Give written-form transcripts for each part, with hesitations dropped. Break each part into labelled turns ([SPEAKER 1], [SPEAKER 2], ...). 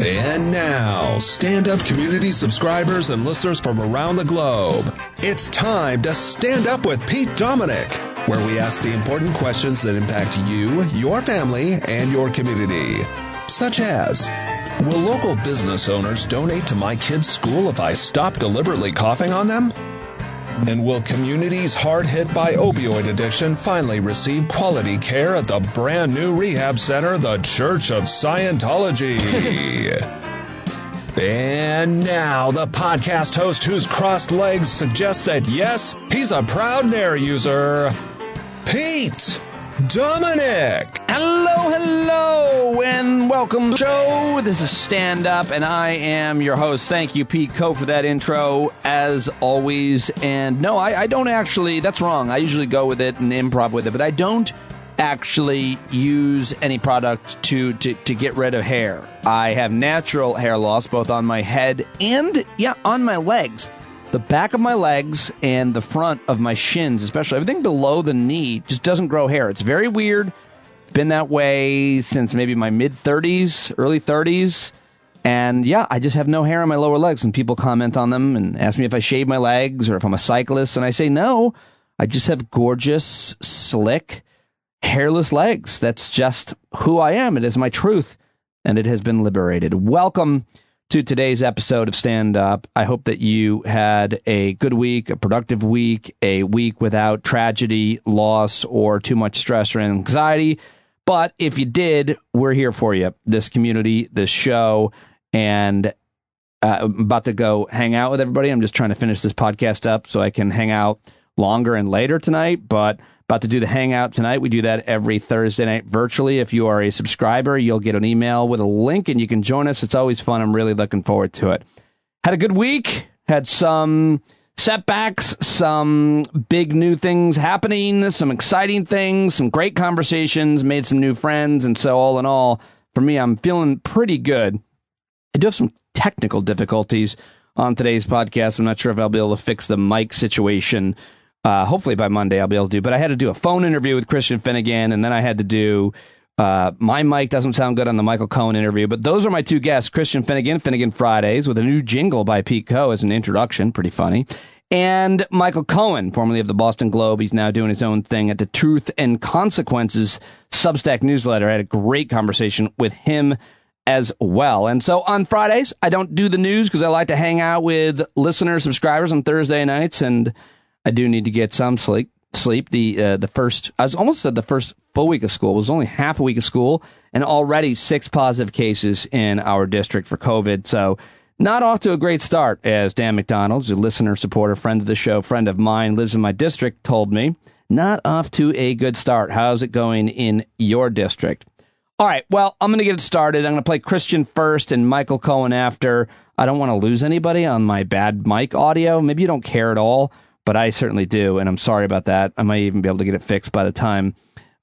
[SPEAKER 1] And now, stand-up community subscribers and listeners from around the globe, it's time to Stand Up with Pete Dominic, where we ask the important questions that impact you, your family, and your community. Such as, will local business owners donate to my kids' school if I stop deliberately coughing on them? And will communities hard hit by opioid addiction finally receive quality care at the brand new rehab center, the Church of Scientology? And now the podcast host whose crossed legs suggests that yes, he's a proud Nair user, Pete Dominic.
[SPEAKER 2] Hello, and welcome to the show. This is Stand Up, and I am your host. Thank you, Pete Co, for that intro, as always. And no, I don't actually, that's wrong. I usually go with it and improv with it, but I don't actually use any product to get rid of hair. I have natural hair loss, both on my head and, on my legs. The back of my legs and the front of my shins, especially everything below the knee, just doesn't grow hair. It's very weird. It's been that way since maybe my mid-30s, early 30s. And I just have no hair on my lower legs. And people comment on them and ask me if I shave my legs or if I'm a cyclist. And I say, no, I just have gorgeous, slick, hairless legs. That's just who I am. It is my truth. And it has been liberated. Welcome to today's episode of Stand Up. I hope that you had a good week, a productive week, a week without tragedy, loss, or too much stress or anxiety. But if you did, we're here for you. This community, this show, and I'm about to go hang out with everybody. I'm just trying to finish this podcast up so I can hang out longer and later tonight, but about to do the hangout tonight. We do that every Thursday night virtually. If you are a subscriber, you'll get an email with a link and you can join us. It's always fun. I'm really looking forward to it. Had a good week. Had some setbacks, some big new things happening, some exciting things, some great conversations, made some new friends. And so all in all, for me, I'm feeling pretty good. I do have some technical difficulties on today's podcast. I'm not sure if I'll be able to fix the mic situation. Hopefully by Monday I'll be able to do, but I had to do a phone interview with Christian Finnegan, and then I had to do, my mic doesn't sound good on the Michael Cohen interview, but those are my two guests, Christian Finnegan, Finnegan Fridays, with a new jingle by Pete Co as an introduction, pretty funny, and Michael Cohen, formerly of the Boston Globe. He's now doing his own thing at the Truth and Consequences Substack newsletter. I had a great conversation with him as well. And so on Fridays, I don't do the news because I like to hang out with listeners, subscribers on Thursday nights, and I do need to get some sleep. The first, I was almost said the first full week of school. It was only half a week of school, and already 6 positive cases in our district for COVID. So not off to a great start, as Dan McDonald, a listener, supporter, friend of the show, friend of mine, lives in my district, told me. Not off to a good start. How's it going in your district? All right, well, I'm going to get it started. I'm going to play Christian first and Michael Cohen after. I don't want to lose anybody on my bad mic audio. Maybe you don't care at all, but I certainly do, and I'm sorry about that. I might even be able to get it fixed by the time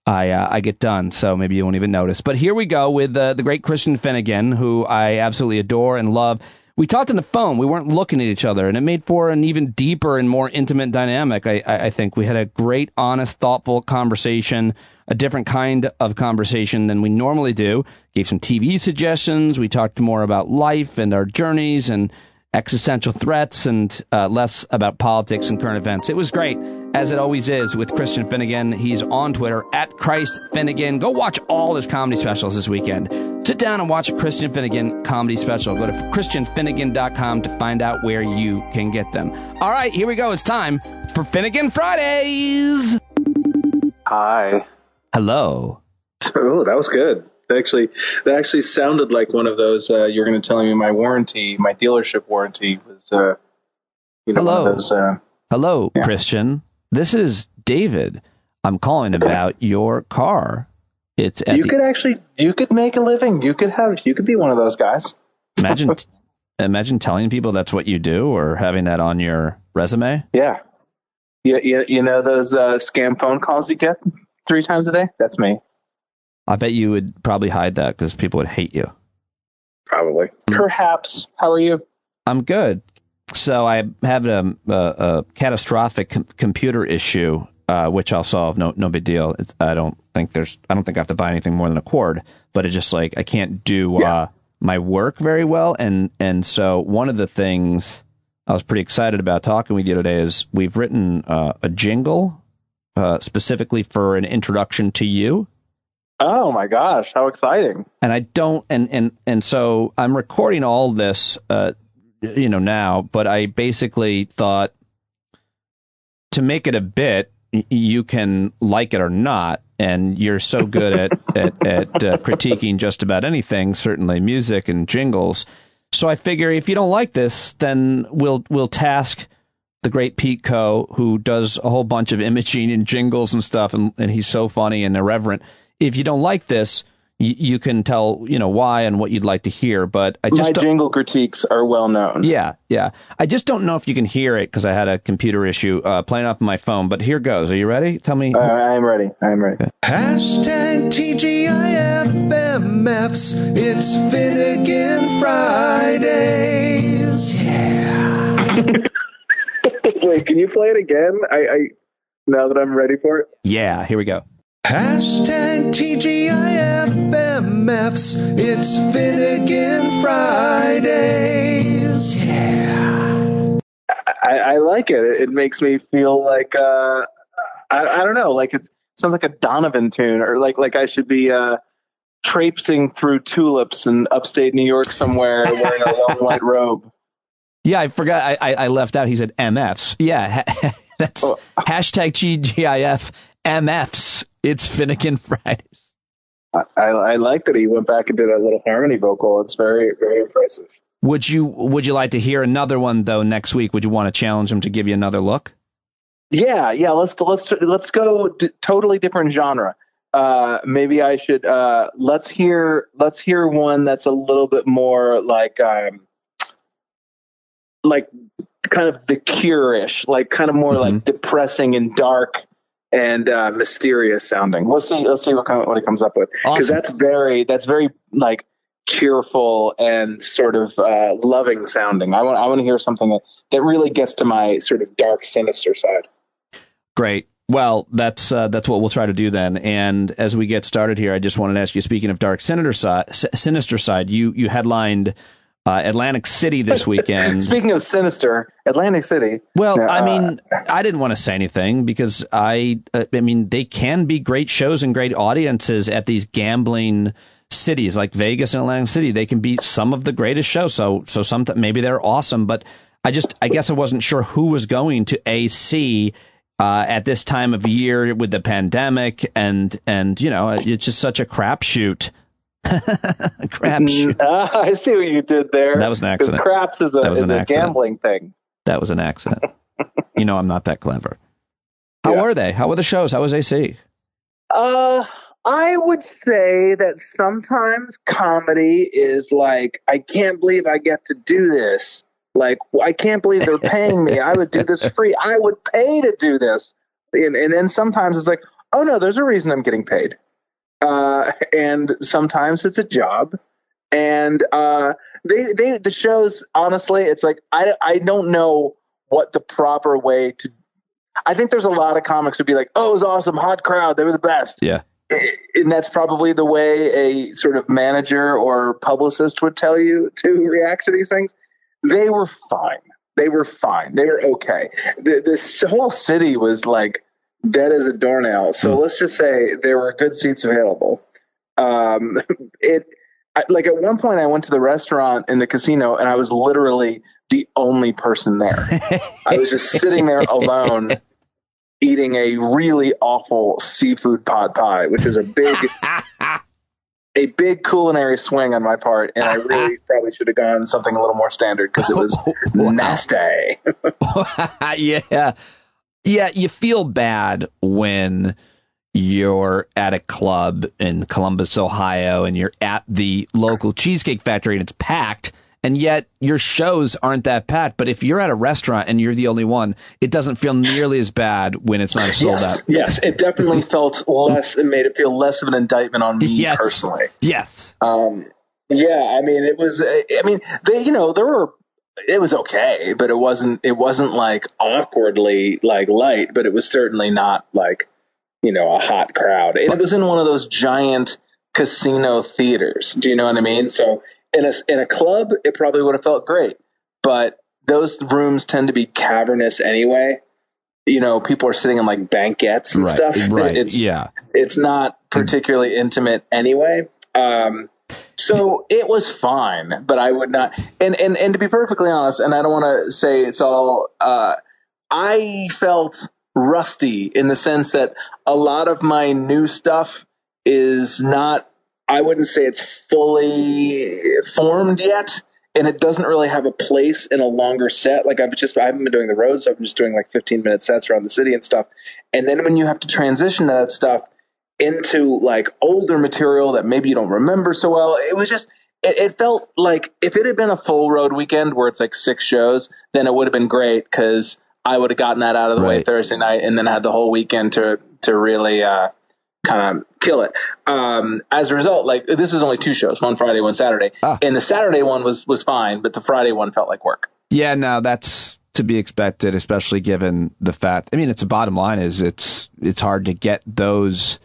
[SPEAKER 2] I get done, so maybe you won't even notice. But here we go with the great Christian Finnegan, who I absolutely adore and love. We talked on the phone. We weren't looking at each other, and it made for an even deeper and more intimate dynamic. I think we had a great, honest, thoughtful conversation, a different kind of conversation than we normally do. Gave some TV suggestions. We talked more about life and our journeys and existential threats, and less about politics and current events. It was great, as it always is with Christian Finnegan. He's on Twitter, @ChristFinnegan. Go watch all his comedy specials this weekend. Sit down and watch a Christian Finnegan comedy special. Go to ChristianFinnegan.com to find out where you can get them. All right, here we go. It's time for Finnegan Fridays.
[SPEAKER 3] Hi.
[SPEAKER 2] Hello.
[SPEAKER 3] Oh, that was good. That actually sounded like one of those. You're going to tell me my dealership warranty was.
[SPEAKER 2] Hello.
[SPEAKER 3] One of those,
[SPEAKER 2] Hello, yeah. Christian. This is David. I'm calling about your car. It's at
[SPEAKER 3] you could make a living. You could be one of those guys.
[SPEAKER 2] Imagine telling people that's what you do, or having that on your resume.
[SPEAKER 3] Yeah. You know those scam phone calls you get 3 times a day? That's me.
[SPEAKER 2] I bet you would probably hide that because people would hate you.
[SPEAKER 3] Probably. Perhaps. How are you? I'm
[SPEAKER 2] good. So I have a catastrophic computer issue, which I'll solve. No big deal. I don't think I have to buy anything more than a cord, but it's just like I can't do my work very well. And so one of the things I was pretty excited about talking with you today is we've written a jingle specifically for an introduction to you.
[SPEAKER 3] Oh my gosh, how exciting.
[SPEAKER 2] And I don't, and so I'm recording all this, now, but I basically thought to make it a bit, you can like it or not. And you're so good at critiquing just about anything, certainly music and jingles. So I figure if you don't like this, then we'll task the great Pete Co, who does a whole bunch of imaging and jingles and stuff, and he's so funny and irreverent. If you don't like this, you can tell why and what you'd like to hear. But my
[SPEAKER 3] jingle critiques are well known.
[SPEAKER 2] Yeah. I just don't know if you can hear it because I had a computer issue playing off my phone. But here goes. Are you ready? Tell me.
[SPEAKER 3] I'm ready.
[SPEAKER 2] Okay.
[SPEAKER 1] Hashtag TGIFMFs. It's Finnegan Fridays. Yeah.
[SPEAKER 3] Wait, can you play it again? I now that I'm ready for it.
[SPEAKER 2] Yeah. Here we go.
[SPEAKER 1] Hashtag TGIFMFs. It's Finnegan Fridays. Yeah.
[SPEAKER 3] I like it. It makes me feel like I don't know, like it sounds like a Donovan tune, or like I should be traipsing through tulips in upstate New York somewhere wearing a long white robe.
[SPEAKER 2] Yeah, I forgot. I left out. He said MFs. Yeah, that's hashtag TGIF MFs. It's Finnegan Fridays.
[SPEAKER 3] I like that he went back and did a little harmony vocal. It's very, very impressive.
[SPEAKER 2] Would you like to hear another one though next week? Would you want to challenge him to give you another look?
[SPEAKER 3] Yeah. Let's go totally different genre. Maybe I should let's hear one that's a little bit more like kind of The Cure-ish, like kind of more like depressing and dark and mysterious sounding. Let's see what it comes up with, because
[SPEAKER 2] awesome.
[SPEAKER 3] that's very like cheerful and sort of loving sounding. I want to hear something that really gets to my sort of dark, sinister side.
[SPEAKER 2] Great. Well, that's what we'll try to do then. And as we get started here, I just wanted to ask you, speaking of dark, sinister side, you headlined Atlantic City this weekend.
[SPEAKER 3] Speaking of sinister, Atlantic City.
[SPEAKER 2] Well, I mean, I didn't want to say anything because I mean, they can be great shows and great audiences at these gambling cities like Vegas and Atlantic City. They can be some of the greatest shows. So sometimes maybe they're awesome, but I guess I wasn't sure who was going to AC at this time of year with the pandemic, and it's just such a crapshoot. Crapshoot.
[SPEAKER 3] I see what you did there.
[SPEAKER 2] That was an accident.
[SPEAKER 3] Craps is a gambling thing.
[SPEAKER 2] That was an accident. I'm not that clever. How were they? How were the shows? How was AC?
[SPEAKER 3] I would say that sometimes comedy is like, I can't believe I get to do this. Like, I can't believe they're paying me. I would do this free. I would pay to do this. And then sometimes it's like, oh no, there's a reason I'm getting paid. And sometimes it's a job. And the shows, honestly, it's like, I don't know what the proper way to. I think there's a lot of comics who'd be like, oh, it was awesome, hot crowd, they were the best.
[SPEAKER 2] Yeah.
[SPEAKER 3] And that's probably the way a sort of manager or publicist would tell you to react to these things. They were fine. They were okay. This whole city was like dead as a doornail. So let's just say there were good seats available. Like at one point I went to the restaurant in the casino and I was literally the only person there. I was just sitting there alone eating a really awful seafood pot pie, which is a big culinary swing on my part. And I really probably should have gone something a little more standard because it was nasty.
[SPEAKER 2] Yeah. Yeah, you feel bad when you're at a club in Columbus, Ohio, and you're at the local Cheesecake Factory and it's packed, and yet your shows aren't that packed. But if you're at a restaurant and you're the only one, it doesn't feel nearly as bad when it's not sold out.
[SPEAKER 3] Yes, it definitely felt less. It made it feel less of an indictment on me personally.
[SPEAKER 2] Yes.
[SPEAKER 3] Yeah, I mean, it was. I mean, there were. It was okay, but it wasn't like awkwardly like light, but it was certainly not like, a hot crowd. And it was in one of those giant casino theaters. Do you know what I mean? So in a club, it probably would have felt great, but those rooms tend to be cavernous anyway. You know, people are sitting in like banquettes and stuff.
[SPEAKER 2] Right.
[SPEAKER 3] It's not particularly intimate anyway. So it was fine, but I would not. And to be perfectly honest, and I don't want to say it's all. I felt rusty in the sense that a lot of my new stuff is not. I wouldn't say it's fully formed yet, and it doesn't really have a place in a longer set. Like I haven't been doing the road, so I'm just doing like 15-minute sets around the city and stuff. And then when you have to transition to that stuff into like older material that maybe you don't remember so well, it was just, it felt like if it had been a full road weekend where it's like 6 shows, then it would have been great because I would have gotten that out of the way Thursday night and then had the whole weekend to really, kind of kill it. As a result, like this is only 2 shows, one Friday, one Saturday. And the Saturday one was fine, but the Friday one felt like work.
[SPEAKER 2] Yeah, no, that's to be expected, especially given the fact, I mean, it's a bottom line is it's hard to get those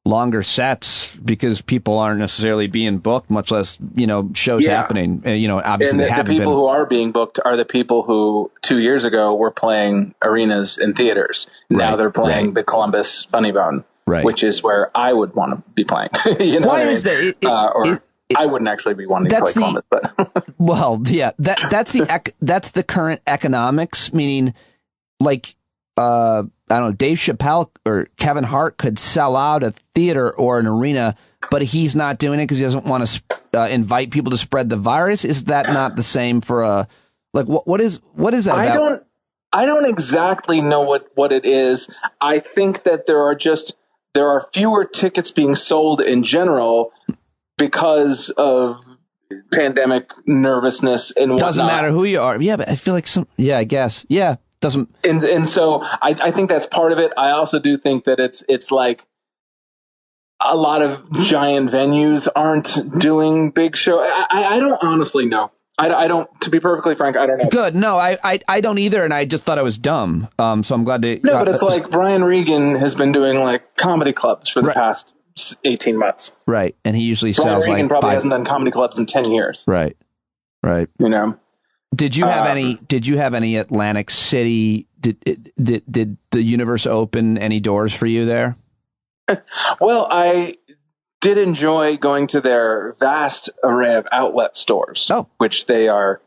[SPEAKER 2] longer sets because people aren't necessarily being booked, much less, shows happening. Obviously
[SPEAKER 3] and the people who are being booked are the people who 2 years ago were playing arenas and theaters. Now they're playing the Columbus Funny Bone. Right. Which is where I would want to be playing. Why is that? I wouldn't actually be wanting to play Columbus, but
[SPEAKER 2] well, yeah, that's the current economics. Meaning, like, I don't know, Dave Chappelle or Kevin Hart could sell out a theater or an arena, but he's not doing it because he doesn't want to invite people to spread the virus. Is that not the same for a like? What is that about?
[SPEAKER 3] I don't exactly know what it is. I think that there are fewer tickets being sold in general because of pandemic nervousness and whatnot.
[SPEAKER 2] Doesn't matter who you are. Yeah, but I feel like I guess. Yeah, doesn't.
[SPEAKER 3] And so I think that's part of it. I also do think that it's like a lot of giant venues aren't doing big shows. I don't honestly know. I don't, to be perfectly frank, I don't know.
[SPEAKER 2] Good. No, I don't either, and I just thought I was dumb. So I'm glad to...
[SPEAKER 3] No, but it's like Brian Regan has been doing like comedy clubs for the past 18 months.
[SPEAKER 2] Right, and he usually sells
[SPEAKER 3] Brian Regan probably hasn't done comedy clubs in 10 years.
[SPEAKER 2] Right. Did you have any Atlantic City, did the universe open any doors for you there?
[SPEAKER 3] Well, I did enjoy going to their vast array of outlet stores, which they are,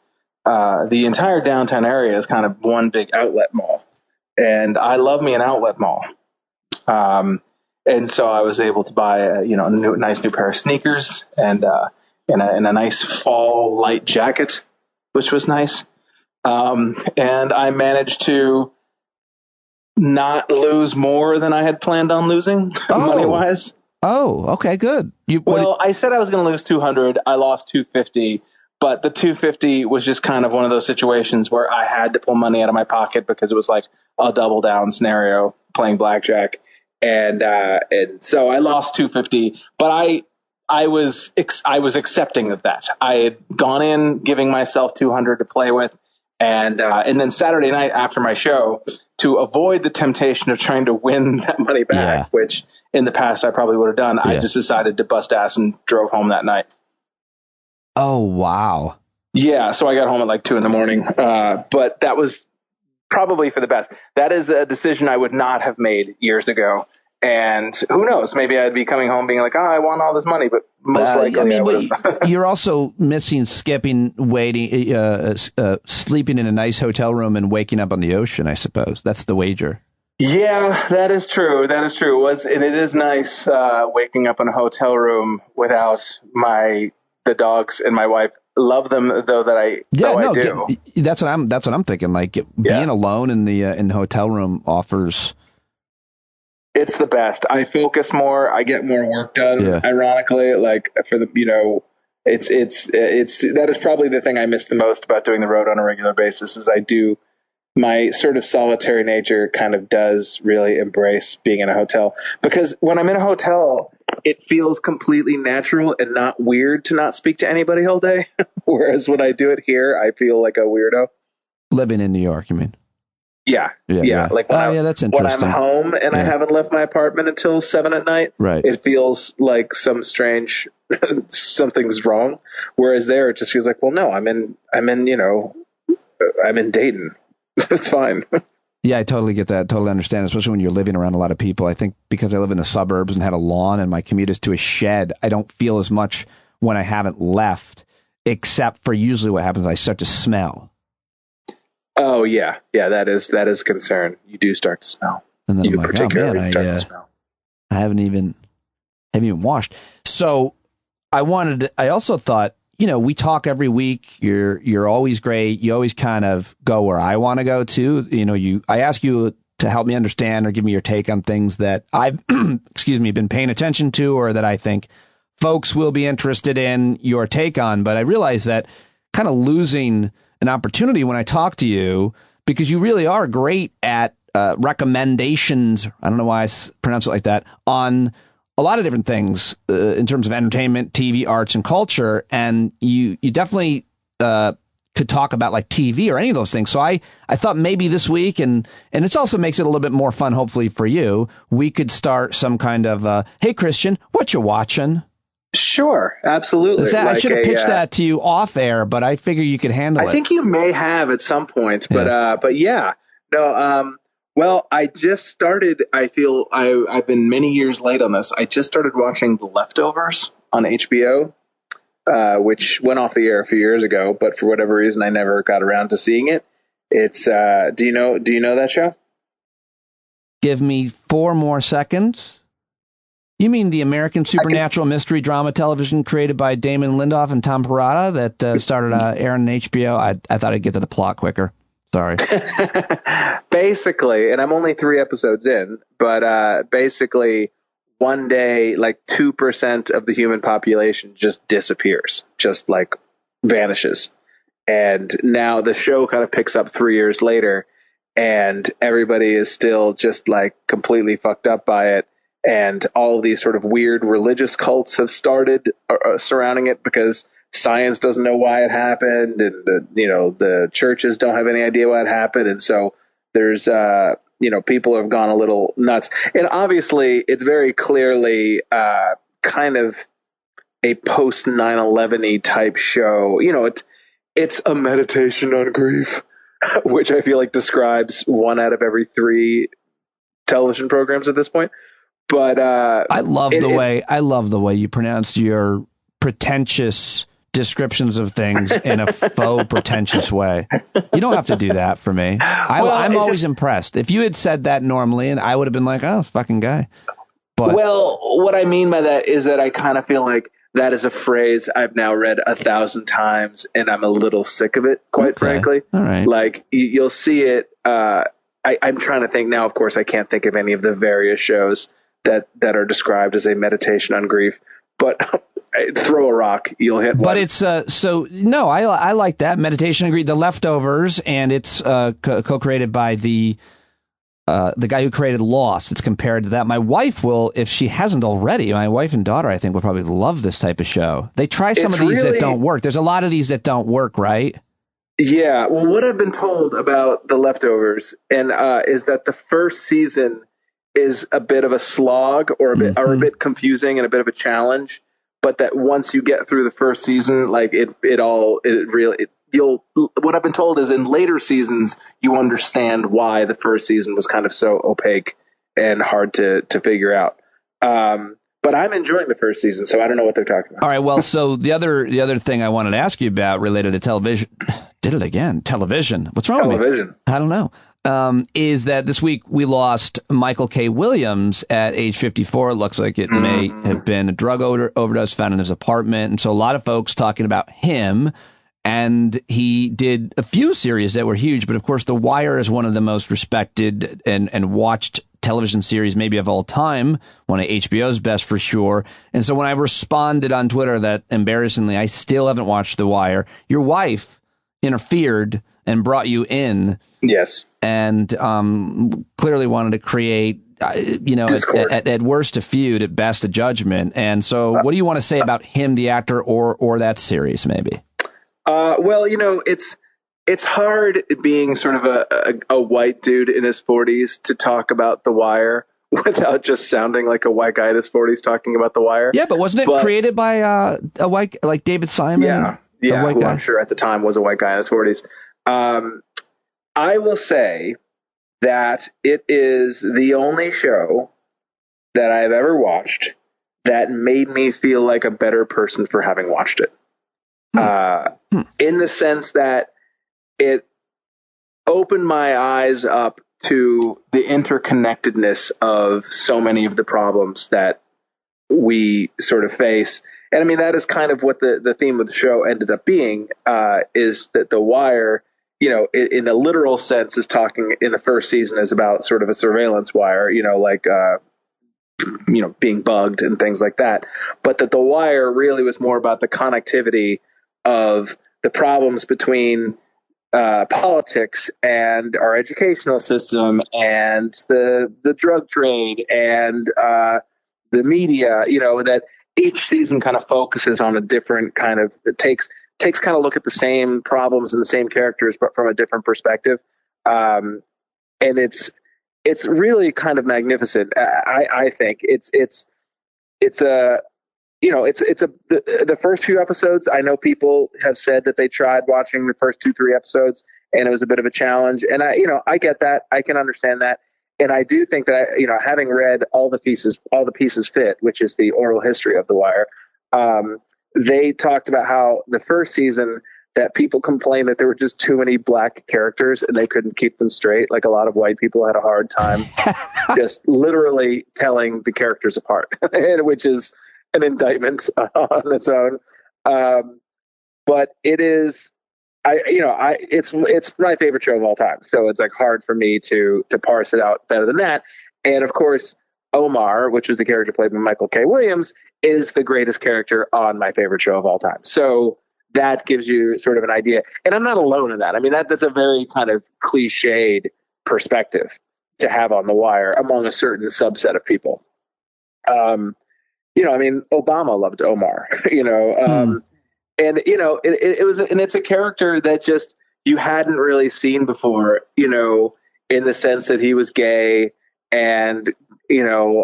[SPEAKER 3] the entire downtown area is kind of one big outlet mall. And I love me an outlet mall. And so I was able to buy a nice new pair of sneakers and a nice fall light jacket, which was nice. And I managed to not lose more than I had planned on losing money-wise.
[SPEAKER 2] Oh, okay, good.
[SPEAKER 3] I said I was going to lose 200. I lost 250, but the 250 was just kind of one of those situations where I had to pull money out of my pocket because it was like a double down scenario playing blackjack. And so I lost 250, but I was accepting of that. I had gone in giving myself 200 to play with. And then Saturday night after my show, to avoid the temptation of trying to win that money back, which in the past I probably would have done, I just decided to bust ass and drove home that night.
[SPEAKER 2] Oh, wow.
[SPEAKER 3] Yeah, so I got home at like 2 a.m. But that was probably for the best. That is a decision I would not have made years ago. And who knows? Maybe I'd be coming home being like, I want all this money, but most likely
[SPEAKER 2] you're also missing skipping, waiting, sleeping in a nice hotel room and waking up on the ocean, I suppose. That's the wager.
[SPEAKER 3] Yeah, that is true. That is true. And it is nice waking up in a hotel room without the dogs and my wife. Love them though I do.
[SPEAKER 2] That's what I'm thinking. Like being alone in the hotel room offers.
[SPEAKER 3] It's the best. I focus more. I get more work done. Yeah. Ironically, like for the it's that is probably the thing I miss the most about doing the road on a regular basis. Is I do. My sort of solitary nature kind of does really embrace being in a hotel, because when I'm in a hotel, it feels completely natural and not weird to not speak to anybody all day. Whereas when I do it here, I feel like a weirdo.
[SPEAKER 2] Living in New York, you mean?
[SPEAKER 3] Yeah. Like
[SPEAKER 2] that's interesting.
[SPEAKER 3] When I'm home and I haven't left my apartment until 7 at night,
[SPEAKER 2] right,
[SPEAKER 3] it feels like some strange something's wrong. Whereas there, it just feels like, well, no, I'm in Dayton. It's fine.
[SPEAKER 2] Yeah, I totally get that. Totally understand, especially when you're living around a lot of people. I think because I live in the suburbs and had a lawn and my commute is to a shed, I don't feel as much when I haven't left, except for usually what happens, I start to smell.
[SPEAKER 3] Oh, yeah. Yeah, that is a concern. You do start to smell.
[SPEAKER 2] And then I'm like, oh, man, I haven't even washed. So I also thought, we talk every week. You're always great. You always kind of go where I want to go too. I ask you to help me understand or give me your take on things that I've, been paying attention to, or that I think folks will be interested in your take on. But I realize that kind of losing an opportunity when I talk to you, because you really are great at recommendations. I don't know why I pronounce it like that, on a lot of different things in terms of entertainment, TV, arts, and culture. And you definitely could talk about like TV or any of those things. So I thought maybe this week, and it also makes it a little bit more fun, hopefully for you, we could start some kind of, hey, Christian, what you watching?
[SPEAKER 3] Sure, absolutely.
[SPEAKER 2] I should have pitched that to you off air, but I figure you could handle it.
[SPEAKER 3] I think you may have at some point, but yeah. No, well, I just started, I've been many years late on this. I just started watching The Leftovers on HBO, which went off the air a few years ago, but for whatever reason, I never got around to seeing it. It's, do you know that show?
[SPEAKER 2] Give me 4 more seconds. You mean the American supernatural mystery drama television created by Damon Lindelof and Tom Perrotta that started airing on HBO? I thought I'd get to the plot quicker. Sorry.
[SPEAKER 3] Basically, and I'm only 3 episodes in, but basically one day, like 2% of the human population just disappears, just like vanishes. And now the show kind of picks up 3 years later, and everybody is still just like completely fucked up by it. And all of these sort of weird religious cults have started surrounding it because science doesn't know why it happened, and the churches don't have any idea why it happened, and so there's people have gone a little nuts. And obviously, it's very clearly kind of a post 9/11-y type show. It's a meditation on grief, which I feel like describes 1 out of every 3 television programs at this point. But
[SPEAKER 2] I love the way you pronounced your pretentious descriptions of things in a faux pretentious way. You don't have to do that for me. I'm always impressed. If you had said that normally, and I would have been like, oh, fucking guy. But
[SPEAKER 3] what I mean by that is that I kind of feel like that is a phrase I've now read 1,000 times, and I'm a little sick of it, quite frankly.
[SPEAKER 2] All right.
[SPEAKER 3] Like you'll see it. I'm trying to think now. Of course, I can't think of any of the various shows that are described as a meditation on grief, but throw a rock, you'll hit one.
[SPEAKER 2] But it's I like that meditation on grief, The Leftovers, and it's co-created by the guy who created Lost. It's compared to that. My wife will, if she hasn't already, my wife and daughter, I think, will probably love this type of show. They try some of these that don't work. There's a lot of these that don't work, right?
[SPEAKER 3] Yeah. Well, what I've been told about The Leftovers is that the first season is a bit of a slog, or a bit confusing and a bit of a challenge, but that once you get through the first season, like what I've been told is in later seasons, you understand why the first season was kind of so opaque and hard to figure out. But I'm enjoying the first season, so I don't know what they're talking about.
[SPEAKER 2] All right. Well, so the other thing I wanted to ask you about related to television, did it again. Television. What's wrong with me? I don't know. Is that this week we lost Michael K. Williams at age 54. It looks like it may have been a drug overdose found in his apartment. And so a lot of folks talking about him. And he did a few series that were huge. But of course, The Wire is one of the most respected and watched television series maybe of all time. One of HBO's best for sure. And so when I responded on Twitter that embarrassingly, I still haven't watched The Wire, your wife interfered and brought you in.
[SPEAKER 3] Yes.
[SPEAKER 2] And clearly wanted to create, at worst a feud, at best a judgment. And so what do you want to say about him, the actor, or that series maybe?
[SPEAKER 3] Well, it's hard being sort of a white dude in his 40s to talk about The Wire without just sounding like a white guy in his 40s talking about The Wire.
[SPEAKER 2] Yeah, but wasn't it created by a white, like David Simon?
[SPEAKER 3] Yeah,
[SPEAKER 2] white
[SPEAKER 3] who
[SPEAKER 2] guy?
[SPEAKER 3] I'm sure at the time was a white guy in his 40s. I will say that it is the only show that I've ever watched that made me feel like a better person for having watched it. In the sense that it opened my eyes up to the interconnectedness of so many of the problems that we sort of face. And I mean, that is kind of what the theme of the show ended up being, is that The Wire, you know, in a literal sense, is talking in the first season is about sort of a surveillance wire, you know, like, you know, being bugged and things like that. But that The Wire really was more about the connectivity of the problems between politics and our educational system and the drug trade and the media, you know, that each season kind of focuses on a different kind of, it takes kind of look at the same problems and the same characters, but from a different perspective. And it's really kind of magnificent. I think it's a, you know, the first few episodes, I know people have said that they tried watching the first 2-3 episodes and it was a bit of a challenge. And I get that. I can understand that. And I do think that, you know, having read all the pieces fit, which is the oral history of The Wire, they talked about how the first season that people complained that there were just too many black characters and they couldn't keep them straight. Like a lot of white people had a hard time just literally telling the characters apart, which is an indictment on its own. But it is, it's my favorite show of all time. So it's like hard for me to parse it out better than that. And of course, Omar, which is the character played by Michael K. Williams, is the greatest character on my favorite show of all time. So that gives you sort of an idea. And I'm not alone in that. I mean, that's a very kind of cliched perspective to have on The Wire among a certain subset of people. You know, I mean, Obama loved Omar, you know, and, you know, it was, and it's a character that just, you hadn't really seen before, you know, in the sense that he was gay and, you know,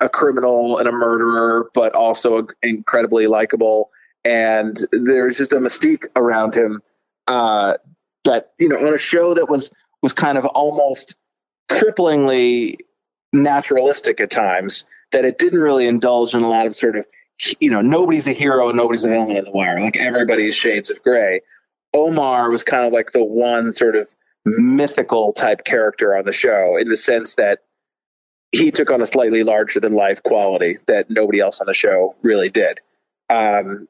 [SPEAKER 3] a criminal and a murderer, but also incredibly likable. And there's just a mystique around him, that, you know, on a show that was kind of almost cripplingly naturalistic at times, that it didn't really indulge in a lot of sort of, you know, nobody's a hero and nobody's a villain in The Wire. Like everybody's shades of gray. Omar was kind of like the one sort of mythical type character on the show, in the sense that he took on a slightly larger than life quality that nobody else on the show really did. And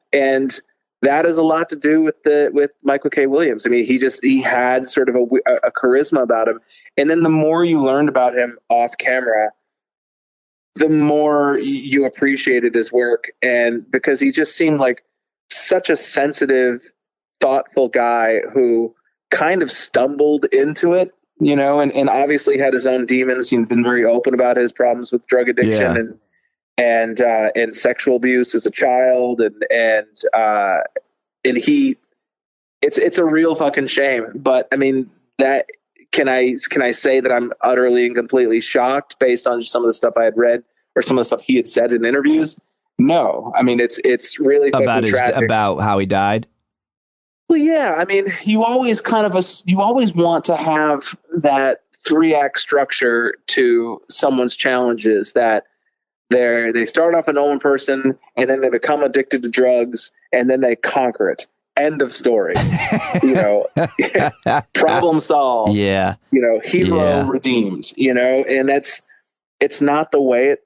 [SPEAKER 3] that has a lot to do with Michael K. Williams. I mean, he had sort of a charisma about him. And then the more you learned about him off camera, the more you appreciated his work. And because he just seemed like such a sensitive, thoughtful guy who kind of stumbled into it, you know, and obviously had his own demons. He'd been very open about his problems with drug addiction and sexual abuse as a child. And it's a real fucking shame. But I mean, that, can I say that I'm utterly and completely shocked based on some of the stuff I had read or some of the stuff he had said in interviews? No. I mean, it's really fucking tragic.
[SPEAKER 2] About how he died.
[SPEAKER 3] Well, yeah. I mean, you always want to have that 3-act structure to someone's challenges, that they start off a normal person and then they become addicted to drugs and then they conquer it. End of story. You know, problem solved.
[SPEAKER 2] Yeah.
[SPEAKER 3] You know, hero redeemed, you know, and it's not the way it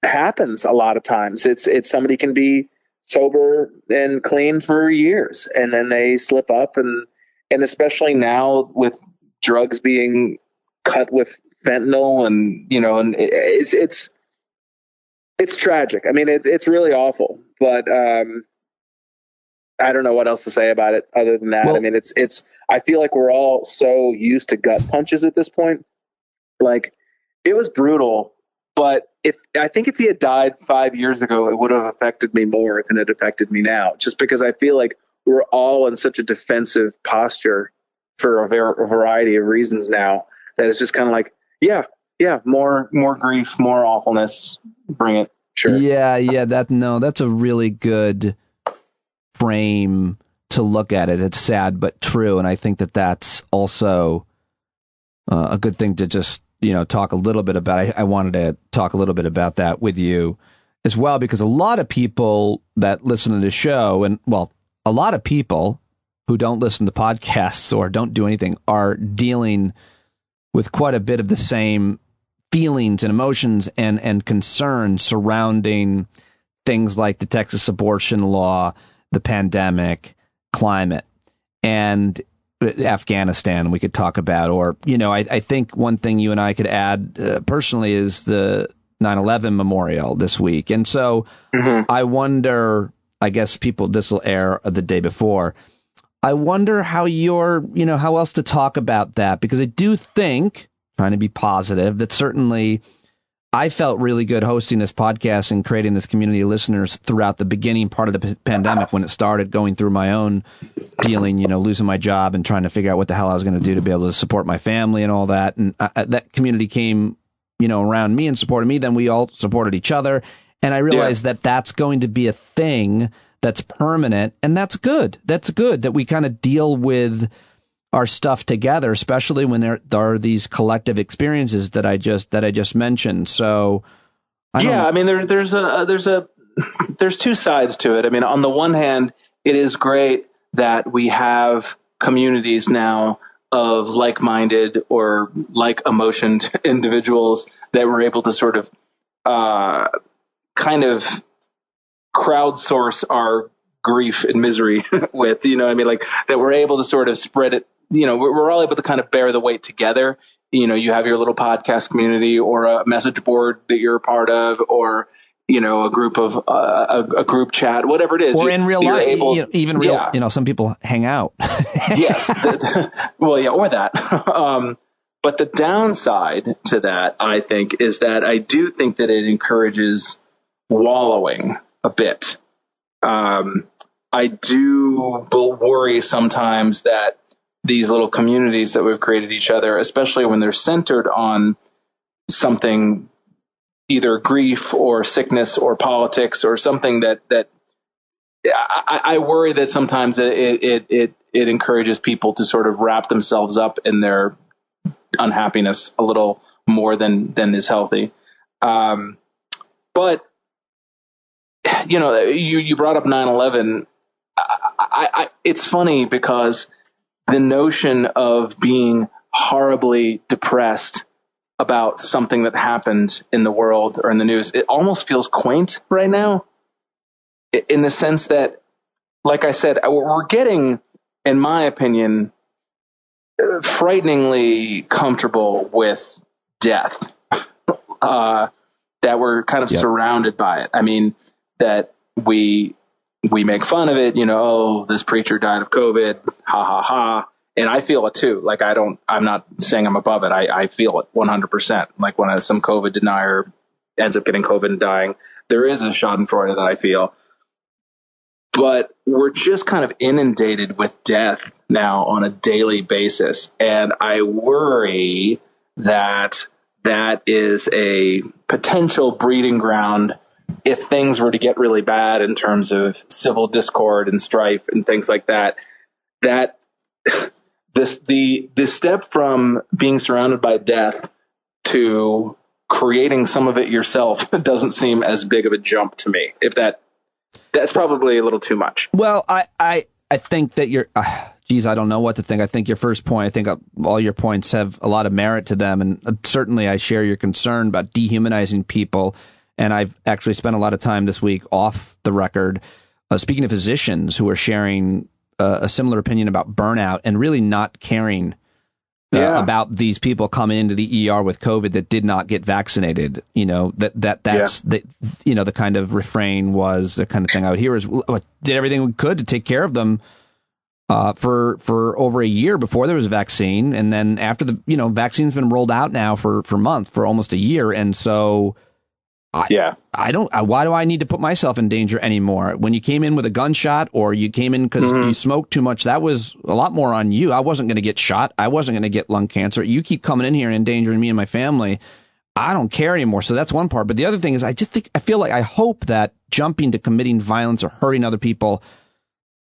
[SPEAKER 3] happens a lot of times. It's somebody can be sober and clean for years and then they slip up, and especially now with drugs being cut with fentanyl, and, you know, and it's tragic. I mean, it's really awful, but, I don't know what else to say about it other than that. Well, I mean, I feel like we're all so used to gut punches at this point. Like, it was brutal, but I think if he had died 5 years ago, it would have affected me more than it affected me now, just because I feel like we're all in such a defensive posture for a variety of reasons now that it's just kind of like, yeah, more grief, more awfulness. Bring it. Sure.
[SPEAKER 2] Yeah. That's a really good frame to look at it. It's sad but true, and I think that that's also a good thing to just talk a little bit about. I wanted to talk a little bit about that with you as well, because a lot of people that listen to the show, and a lot of people who don't listen to podcasts or don't do anything, are dealing with quite a bit of the same feelings and emotions and concerns surrounding things like the Texas abortion law, the pandemic, climate, and Afghanistan we could talk about. Or, I think one thing you and I could add personally is the 9/11 memorial this week. And so I wonder, I guess this will air the day before. I wonder how how else to talk about that, because I do think, trying to be positive, that certainly I felt really good hosting this podcast and creating this community of listeners throughout the beginning part of the pandemic, when it started, going through my own dealing, losing my job and trying to figure out what the hell I was going to do to be able to support my family and all that. And that community came, around me and supported me. Then we all supported each other. And I realized that that's going to be a thing that's permanent. And that's good. That's good that we kind of deal with our stuff together, especially when there are these collective experiences that I just mentioned. So,
[SPEAKER 3] there's two sides to it. I mean, on the one hand, it is great that we have communities now of like-minded or like-emotioned individuals that we're able to sort of kind of crowdsource our grief and misery with, that we're able to sort of spread it. We're all able to kind of bear the weight together. You have your little podcast community or a message board that you're a part of, or, a group of a group chat, whatever it is.
[SPEAKER 2] Or in real life, some people hang out.
[SPEAKER 3] Yes. Or that. But the downside to that, I think, is that I do think that it encourages wallowing a bit. I do worry sometimes that these little communities that we've created each other, especially when they're centered on something, either grief or sickness or politics or something that I worry that sometimes it encourages people to sort of wrap themselves up in their unhappiness a little more than is healthy. But you brought up 9/11. It's funny because the notion of being horribly depressed about something that happened in the world or in the news, it almost feels quaint right now, in the sense that, like I said, we're getting, in my opinion, frighteningly comfortable with death, that we're kind of surrounded by it. I mean, that we make fun of it, this preacher died of COVID, ha ha ha. And I feel it too. Like, I'm not saying I'm above it. I feel it 100%. Like, when some COVID denier ends up getting COVID and dying, there is a schadenfreude that I feel. But we're just kind of inundated with death now on a daily basis. And I worry that is a potential breeding ground if things were to get really bad in terms of civil discord and strife and things like that. That the step from being surrounded by death to creating some of it yourself doesn't seem as big of a jump to me. If that's probably a little too much.
[SPEAKER 2] Well, I think that you're, I don't know what to think. I think your first point, I think all your points have a lot of merit to them. And certainly I share your concern about dehumanizing people. And I've actually spent a lot of time this week off the record speaking to physicians who are sharing a similar opinion about burnout and really not caring about these people coming into the ER with COVID that did not get vaccinated. That's the kind of refrain was the kind of thing I would hear is, did everything we could to take care of them for over a year before there was a vaccine. And then after the, vaccine's been rolled out now for almost a year. And so Why do I need to put myself in danger anymore? When you came in with a gunshot or you came in because you smoked too much, that was a lot more on you. I wasn't going to get shot. I wasn't going to get lung cancer. You keep coming in here and endangering me and my family. I don't care anymore. So that's one part. But the other thing is I hope that jumping to committing violence or hurting other people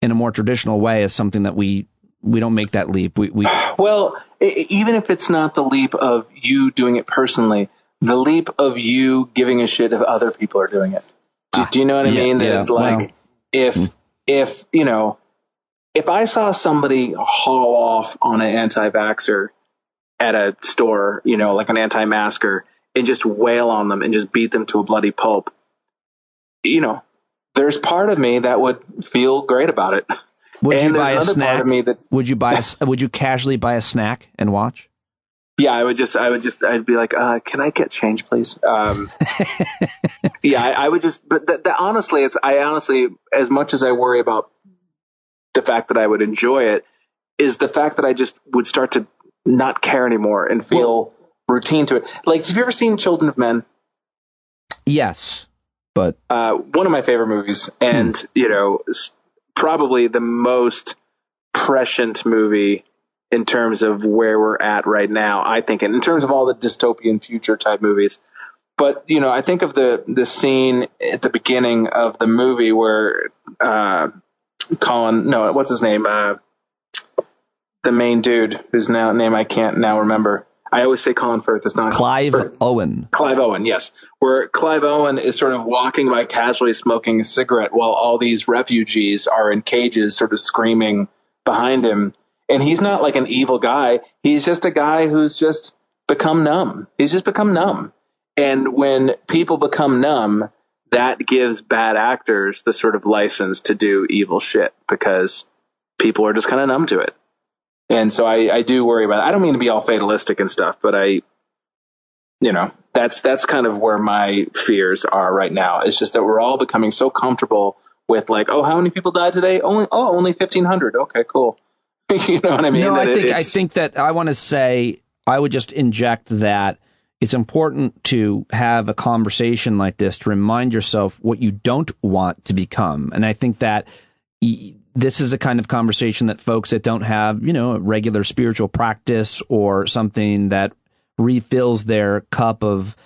[SPEAKER 2] in a more traditional way is something that we don't make that leap.
[SPEAKER 4] Well, even if it's not the leap of you doing it personally, the leap of you giving a shit if other people are doing it. Do you know what I mean? That it's like, if I saw somebody haul off on an anti-vaxxer at a store, like an anti-masker, and just wail on them and just beat them to a bloody pulp, there's part of me that would feel great about it.
[SPEAKER 2] Would you buy a snack? Would you casually buy a snack and watch?
[SPEAKER 4] Yeah, I'd be like, can I get change, please? Yeah, I would just, but honestly, as much as I worry about the fact that I would enjoy it, is the fact that I just would start to not care anymore and feel routine to it. Like, have you ever seen Children of Men?
[SPEAKER 2] Yes, but
[SPEAKER 4] one of my favorite movies, and probably the most prescient movie in terms of where we're at right now, I think, and in terms of all the dystopian future type movies. But, I think of the scene at the beginning of the movie where what's his name? The main dude whose name I can't now remember. I always say Colin Firth. It's not
[SPEAKER 2] Clive Owen.
[SPEAKER 4] Clive Owen, yes. Where Clive Owen is sort of walking by casually smoking a cigarette while all these refugees are in cages sort of screaming behind him. And he's not like an evil guy. He's just a guy who's just become numb. He's just become numb. And when people become numb, that gives bad actors the sort of license to do evil shit because people are just kind of numb to it. And so I do worry about it. I don't mean to be all fatalistic and stuff, but that's kind of where my fears are right now. It's just that we're all becoming so comfortable with like, oh, how many people died today? Only 1,500. Okay, cool. You know what I mean?
[SPEAKER 2] No, I think that I want to say, I would just inject that it's important to have a conversation like this to remind yourself what you don't want to become. And I think that this is a kind of conversation that folks that don't have, a regular spiritual practice or something that refills their cup of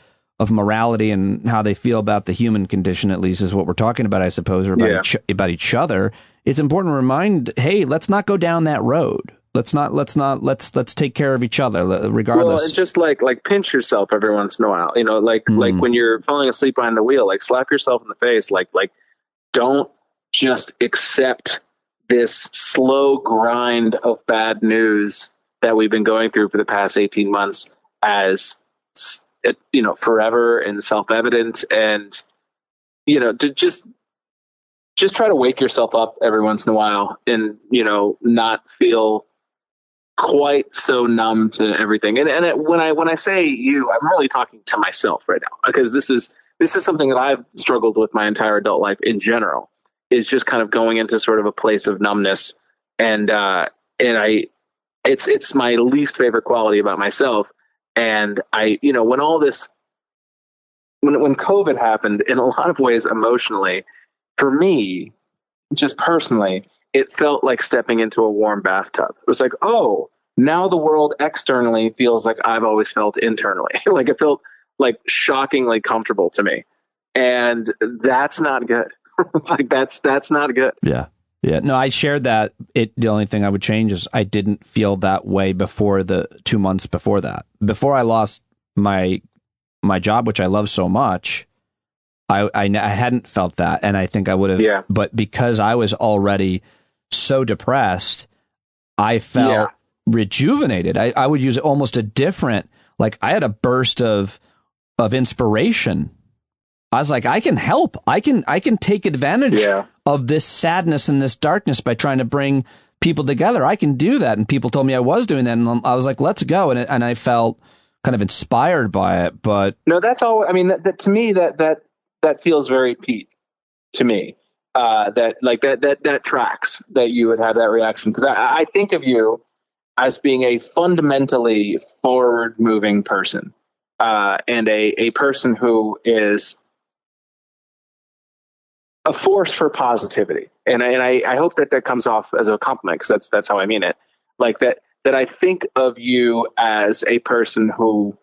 [SPEAKER 2] morality and how they feel about the human condition, at least is what we're talking about, I suppose, or about each other. It's important to remind, hey, let's not go down that road. Let's take care of each other, regardless.
[SPEAKER 4] Well, and just like pinch yourself every once in a while, like when you're falling asleep behind the wheel, like slap yourself in the face, like don't just accept this slow grind of bad news that we've been going through for the past 18 months as, forever and self-evident, and, to just try to wake yourself up every once in a while and, not feel quite so numb to everything. And when I say you, I'm really talking to myself right now, because this is something that I've struggled with my entire adult life in general, is just kind of going into sort of a place of numbness. And it's my least favorite quality about myself. And when all this, when COVID happened, in a lot of ways emotionally, for me, just personally, it felt like stepping into a warm bathtub. It was like, oh, now the world externally feels like I've always felt internally. Like it felt like shockingly comfortable to me. And that's not good. Like that's not good.
[SPEAKER 2] Yeah. No, I shared that. The only thing I would change is I didn't feel that way before the 2 months before that. Before I lost my job, which I love so much, I hadn't felt that, and I think I would have. Yeah. But because I was already so depressed, I felt rejuvenated. I would use almost a different, like I had a burst of inspiration. I was like, I can help. I can take advantage of this sadness and this darkness by trying to bring people together. I can do that. And people told me I was doing that. And I was like, let's go. And I felt kind of inspired by it. But
[SPEAKER 4] no, that's all. I mean, that to me, that feels very Pete to me. That tracks that you would have that reaction. Because I think of you as being a fundamentally forward moving person. and a person who is a force for positivity. And I hope that comes off as a compliment, because that's how I mean it. Like that I think of you as a person who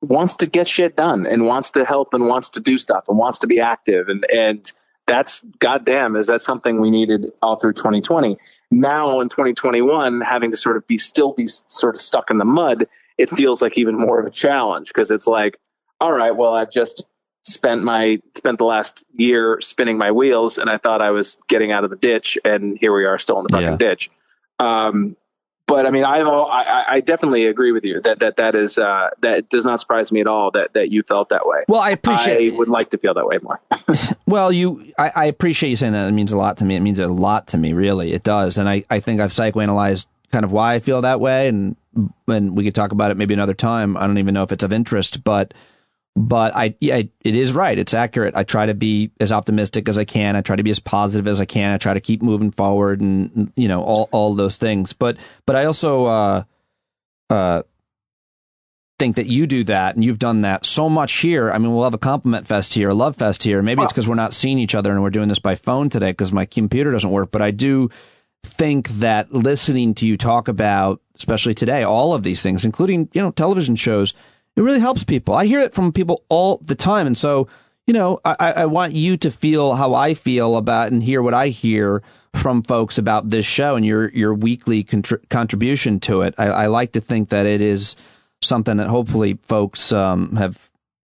[SPEAKER 4] wants to get shit done and wants to help and wants to do stuff and wants to be active. And that's, goddamn, is that something we needed all through 2020. Now in 2021, having to sort of still be sort of stuck in the mud, it feels like even more of a challenge, because it's like, all right, well, I've just spent the last year spinning my wheels, and I thought I was getting out of the ditch, and here we are still in the fucking ditch. But I mean, I definitely agree with you that is that does not surprise me at all that you felt that way.
[SPEAKER 2] Well, I
[SPEAKER 4] would like to feel that way more.
[SPEAKER 2] Well, I appreciate you saying that. It means a lot to me. It means a lot to me, really. It does. And I think I've psychoanalyzed kind of why I feel that way, and we could talk about it maybe another time. I don't even know if it's of interest, but it is right. It's accurate. I try to be as optimistic as I can. I try to be as positive as I can. I try to keep moving forward, and all those things. But I also think that you do that, and you've done that so much here. I mean, we'll have a compliment fest here, a love fest here. Maybe it's because we're not seeing each other and we're doing this by phone today because my computer doesn't work. But I do think that listening to you talk about, especially today, all of these things, including television shows, it really helps people. I hear it from people all the time. And so, I want you to feel how I feel about and hear what I hear from folks about this show and your weekly contribution to it. I like to think that it is something that hopefully folks have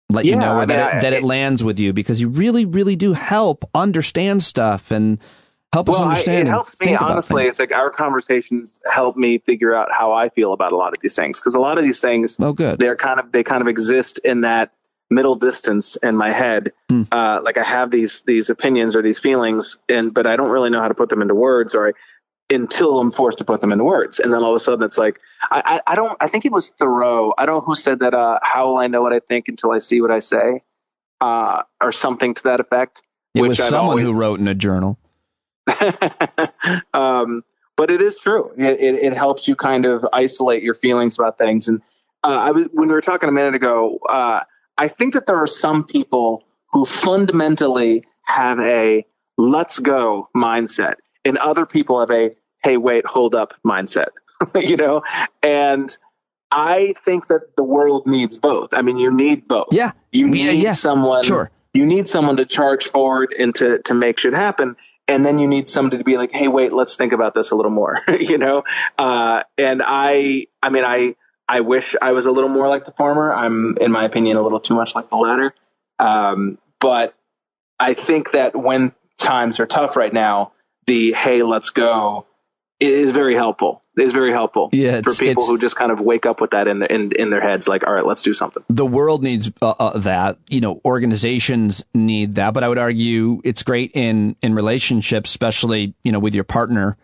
[SPEAKER 2] let you know, or that it lands with you, because you really, really do help understand stuff and help us understand.
[SPEAKER 4] It helps me, honestly. It's like our conversations help me figure out how I feel about a lot of these things, because a lot of these things, they kind of exist in that middle distance in my head. Like I have these opinions or these feelings, but I don't really know how to put them into words, until I'm forced to put them into words. And then all of a sudden it's like, I think it was Thoreau. I don't know who said that, how will I know what I think until I see what I say? Or something to that effect.
[SPEAKER 2] It was someone who wrote in a journal.
[SPEAKER 4] But it is true. It helps you kind of isolate your feelings about things. And when we were talking a minute ago, I think that there are some people who fundamentally have a let's go mindset, and other people have a hey, wait, hold up mindset. And I think that the world needs both. I mean, you need both.
[SPEAKER 2] Yeah,
[SPEAKER 4] you need someone. Sure, you need someone to charge forward and to make shit happen. And then you need somebody to be like, hey, wait, let's think about this a little more, And I wish I was a little more like the former. I'm, in my opinion, a little too much like the latter. But I think that when times are tough right now, the hey, let's go is very helpful. Is very helpful for people who just kind of wake up with that in their heads, like, all right, let's do something.
[SPEAKER 2] The world needs that. Organizations need that. But I would argue it's great in relationships, especially with your partner.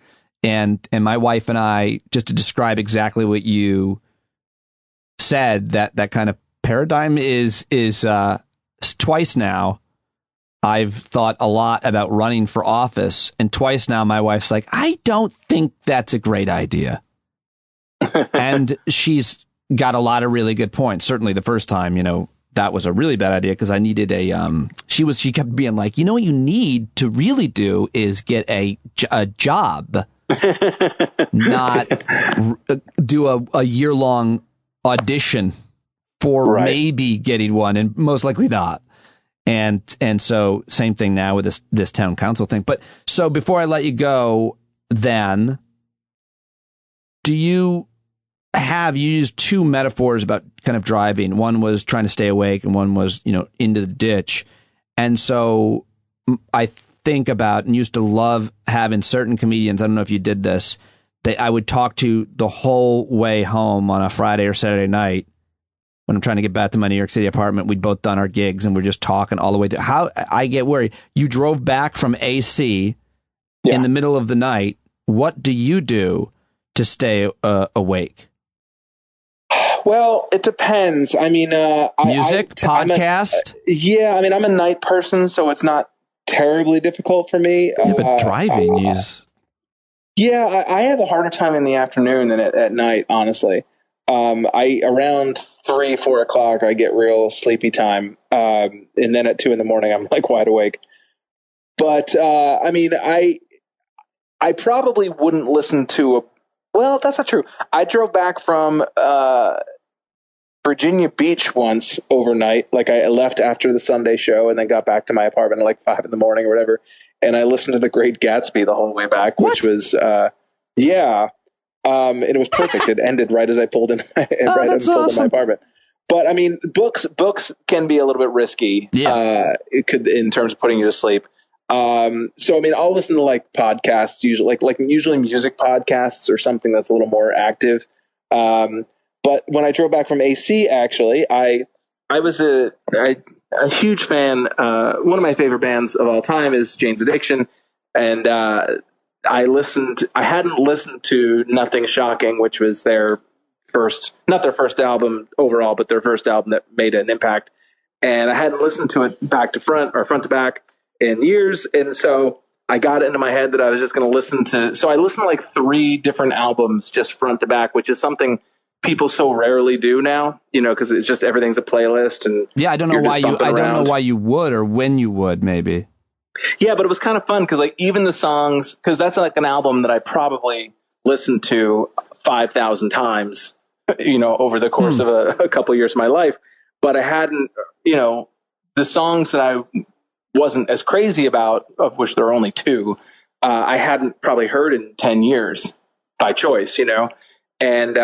[SPEAKER 2] And my wife and I, just to describe exactly what you said, that kind of paradigm is twice now I've thought a lot about running for office, and twice now my wife's like, I don't think that's a great idea. And she's got a lot of really good points. Certainly the first time, that was a really bad idea, because I needed she kept being like, what you need to really do is get a job, not do a year-long audition for maybe getting one, and most likely not. And so same thing now with this town council thing. But so before I let you go, then you used two metaphors about kind of driving. One was trying to stay awake, and one was, into the ditch. And so I think about, and used to love having certain comedians, I don't know if you did this, that I would talk to the whole way home on a Friday or Saturday night. When I'm trying to get back to my New York City apartment, we'd both done our gigs, and we're just talking all the way through. How I get worried. You drove back from AC in the middle of the night. What do you do to stay awake?
[SPEAKER 4] Well, it depends. I mean,
[SPEAKER 2] music, podcast.
[SPEAKER 4] I'm a night person, so it's not terribly difficult for me.
[SPEAKER 2] But driving is.
[SPEAKER 4] I have a harder time in the afternoon than at night, honestly. I around 3-4 o'clock, I get real sleepy time. And then at 2 a.m, I'm like wide awake. But, I mean, I probably wouldn't listen to well, that's not true. I drove back from, Virginia Beach once overnight. Like I left after the Sunday show and then got back to my apartment at like 5 a.m. or whatever. And I listened to The Great Gatsby the whole way back, which was, and it was perfect. It ended right as I pulled in my, in my apartment. But I mean, books can be a little bit risky. Yeah. It could, in terms of putting you to sleep. So I mean, I'll listen to like podcasts, usually usually music podcasts or something that's a little more active. But when I drove back from AC, actually, I was a huge fan. One of my favorite bands of all time is Jane's Addiction. And, I hadn't listened to Nothing Shocking, which was not their first album overall, but their first album that made an impact. And I hadn't listened to it back to front or front to back in years. And so I got it into my head that I was just going to listen to. So I listened to like 3 different albums just front to back, which is something people so rarely do now, because it's just everything's a playlist. And
[SPEAKER 2] yeah, I don't know why you would or when you would, maybe.
[SPEAKER 4] Yeah, but it was kind of fun because like even the songs, because that's like an album that I probably listened to 5,000 times, over the course of a couple of years of my life. But I hadn't, the songs that I wasn't as crazy about, of which there are only 2, I hadn't probably heard in 10 years by choice, And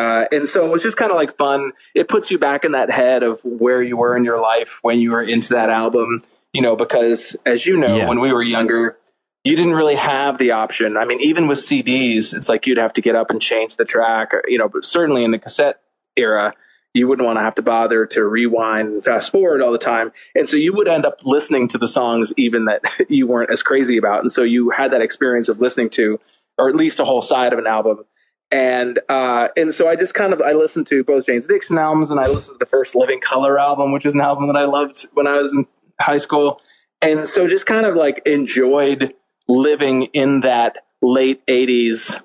[SPEAKER 4] so it was just kind of like fun. It puts you back in that head of where you were in your life when you were into that album, because as when we were younger, you didn't really have the option. I mean, even with CDs, it's like you'd have to get up and change the track, or, but certainly in the cassette era, you wouldn't want to have to bother to rewind and fast forward all the time. And so you would end up listening to the songs even that you weren't as crazy about. And so you had that experience of listening to, or at least a whole side of an album. And so I just I listened to both Jane's Addiction albums, and I listened to the first Living Colour album, which is an album that I loved when I was in high school. And so just kind of like enjoyed living in that late 80s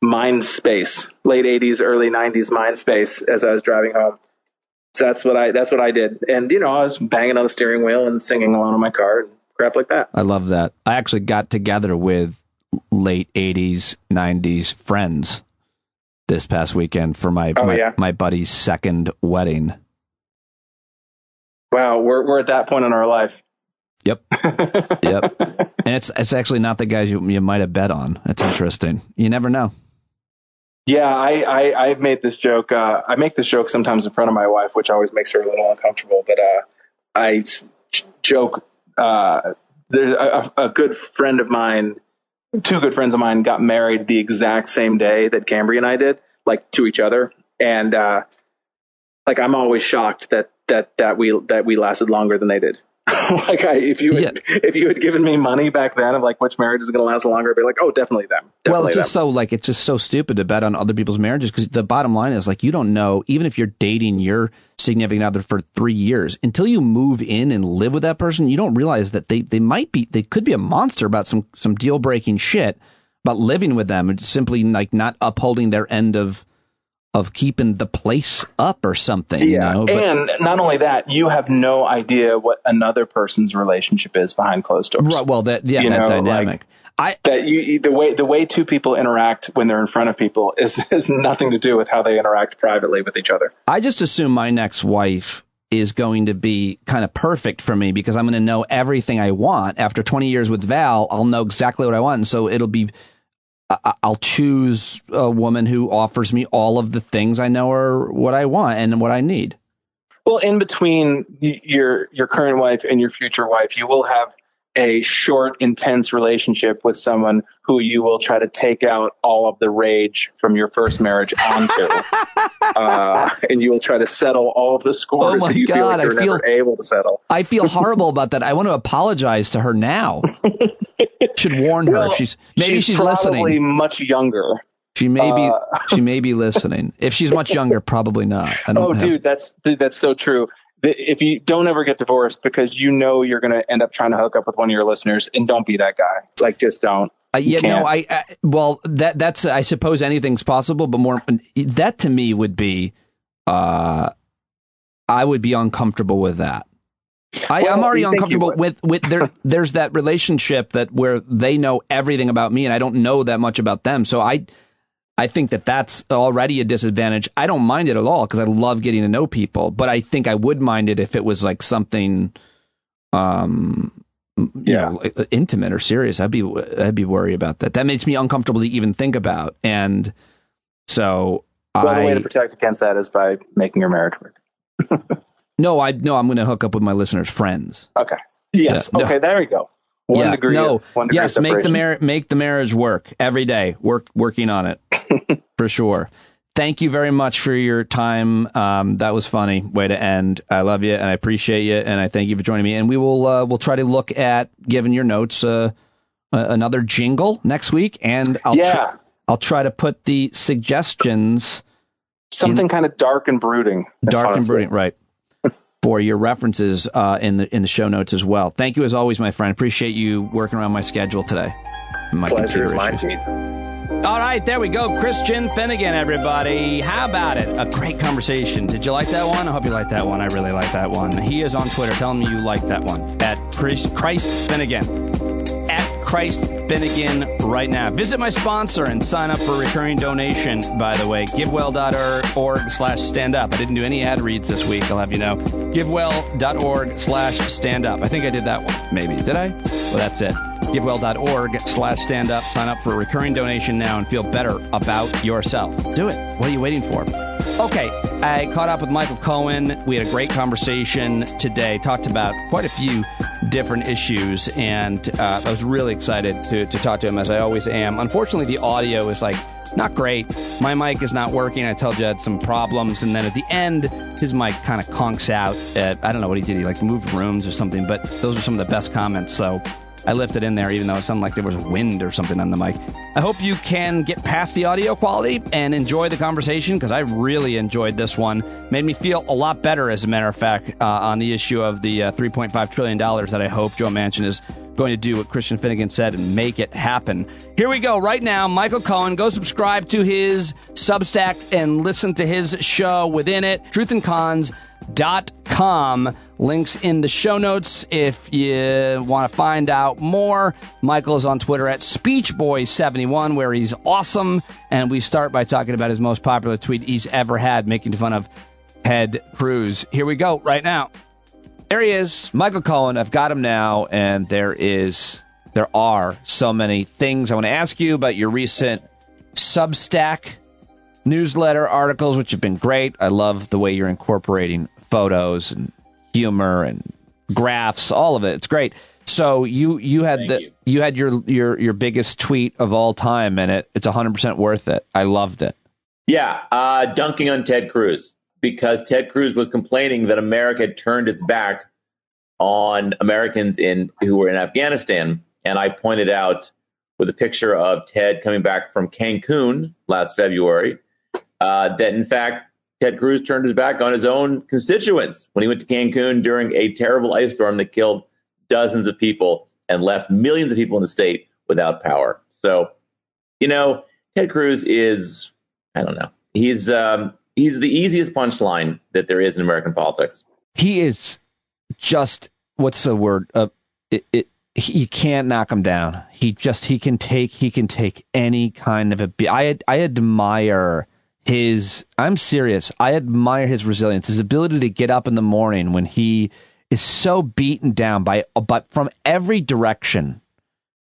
[SPEAKER 4] mind space, late 80s, early 90s mind space as I was driving home. So that's what I did. And, I was banging on the steering wheel and singing along in my car and crap like that.
[SPEAKER 2] I love that. I actually got together with late 80s, 90s friends this past weekend for my buddy's second wedding.
[SPEAKER 4] Wow, we're at that point in our life.
[SPEAKER 2] Yep. And it's actually not the guys you might have bet on. It's interesting. You never know.
[SPEAKER 4] Yeah, I've made this joke. I make this joke sometimes in front of my wife, which always makes her a little uncomfortable. But I joke. There's a good friend of mine. 2 good friends of mine got married the exact same day that Cambry and I did, like to each other. And I'm always shocked that we lasted longer than they did. If you had given me money back then of like which marriage is going to last longer, I'd be like, oh, definitely them.
[SPEAKER 2] It's just so stupid to bet on other people's marriages, because the bottom line is like, you don't know, even if you're dating your significant other for 3 years, until you move in and live with that person, you don't realize that they could be a monster about some deal breaking shit about living with them, and simply like not upholding their end of keeping the place up or something.
[SPEAKER 4] Yeah. And not only that, you have no idea what another person's relationship is behind closed doors.
[SPEAKER 2] Right. Well, that dynamic.
[SPEAKER 4] The way 2 people interact when they're in front of people has nothing to do with how they interact privately with each other.
[SPEAKER 2] I just assume my next wife is going to be kind of perfect for me, because I'm going to know everything I want. After 20 years with Val, I'll know exactly what I want. And so I'll choose a woman who offers me all of the things I know are what I want and what I need.
[SPEAKER 4] Well, in between your current wife and your future wife, you will have a short, intense relationship with someone who you will try to take out all of the rage from your first marriage onto. And you will try to settle all of the scores that you feel like you're never able to settle.
[SPEAKER 2] I feel horrible about that. I want to apologize to her now. Should warn her. Well, she's listening.
[SPEAKER 4] Probably much younger.
[SPEAKER 2] She may be listening. If she's much younger, probably not.
[SPEAKER 4] Dude, that's so true. If you don't ever get divorced because you're going to end up trying to hook up with one of your listeners, and don't be that guy. Like, just don't.
[SPEAKER 2] That's I suppose anything's possible, but more that to me would be I would be uncomfortable with that. I'm already uncomfortable with there's that relationship that where they know everything about me and I don't know that much about them. So I think that's already a disadvantage. I don't mind it at all because I love getting to know people, but I think I would mind it if it was like something, you know, intimate or serious. I'd be worried about that. That makes me uncomfortable to even think about. And so
[SPEAKER 5] the way to protect against that is by making your marriage work.
[SPEAKER 2] No, I'm going to hook up with my listeners' friends.
[SPEAKER 5] Okay. Yes.
[SPEAKER 2] Yeah,
[SPEAKER 5] okay. There we go. One degree.
[SPEAKER 2] Yes.
[SPEAKER 5] Separation.
[SPEAKER 2] Make the marriage work every day. Working on it for sure. Thank you very much for your time. That was funny. Way to end. I love you and I appreciate you and I thank you for joining me. And we will we'll try to look at giving your notes another jingle next week. And I'll try to put the suggestions
[SPEAKER 5] something kind of dark and brooding.
[SPEAKER 2] Right. For your references in the show notes as well. Thank you as always, my friend. Appreciate you working around my schedule today.
[SPEAKER 5] Pleasure is mine, Pete.
[SPEAKER 2] All right, there we go. Christian Finnegan, everybody. How about it? A great conversation. Did you like that one? I hope you liked that one. I really like that one. He is on Twitter. Tell him you like that one. At Christ Finnegan. At Christ Finnegan right now. Visit my sponsor and sign up for a recurring donation, by the way. Givewell.org/standup. I didn't do any ad reads this week, I'll have you know. Givewell.org/standup. I think I did that one. Maybe. Did I? Well, that's it. Givewell.org/standup. Sign up for a recurring donation now and feel better about yourself. Do it. What are you waiting for? Okay, I caught up with Michael Cohen. We had a great conversation today. Talked about quite a few different issues, and I was really excited to talk to him, as I always am. Unfortunately, the audio is not great. My mic is not working. I told you I had some problems, and then at the end, his mic kind of conks out. I don't know what he did. He moved rooms or something, but those are some of the best comments, so I left it in there, even though it sounded like there was wind or something on the mic. I hope you can get past the audio quality and enjoy the conversation, because I really enjoyed this one. Made me feel a lot better, as a matter of fact, on the issue of the $3.5 trillion that I hope Joe Manchin is going to do what Christian Finnegan said and make it happen. Here we go right now. Michael Cohen. Go subscribe to his Substack and listen to his show within it. truthandcons.com. Links in the show notes if you want to find out more. Michael is on Twitter at SpeechBoy71, where he's awesome. And we start by talking about his most popular tweet he's ever had, making fun of Ted Cruz. Here we go right now. There he is, Michael Cohen. I've got him now, and there are so many things I want to ask you about your recent Substack newsletter articles, which have been great. I love the way you're incorporating photos and humor and graphs, all of it. It's great. So you had your biggest tweet of all time, and it's 100% worth it. I loved it.
[SPEAKER 6] Yeah, dunking on Ted Cruz, because Ted Cruz was complaining that America had turned its back on Americans who were in Afghanistan. And I pointed out with a picture of Ted coming back from Cancun last February that, in fact, Ted Cruz turned his back on his own constituents when he went to Cancun during a terrible ice storm that killed dozens of people and left millions of people in the state without power. So, Ted Cruz is, I don't know, he's the easiest punchline that there is in American politics.
[SPEAKER 2] He is just, what's the word? You can't knock him down. He can take any kind of I admire I'm serious. I admire his resilience, his ability to get up in the morning when he is so beaten down but from every direction.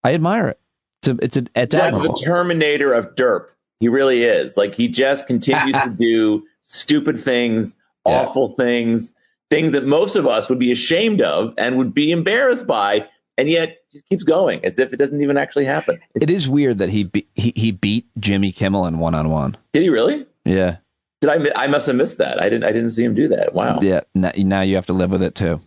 [SPEAKER 2] I admire it. It's
[SPEAKER 6] like
[SPEAKER 2] admirable.
[SPEAKER 6] The Terminator of derp. He really is. He just continues to do stupid things, awful things that most of us would be ashamed of and would be embarrassed by, and yet just keeps going as if it doesn't even actually happen.
[SPEAKER 2] It is weird that he beat Jimmy Kimmel in one-on-one.
[SPEAKER 6] Did he really?
[SPEAKER 2] Yeah.
[SPEAKER 6] I must have missed that. I didn't see him do that. Wow.
[SPEAKER 2] Yeah. Now you have to live with it too.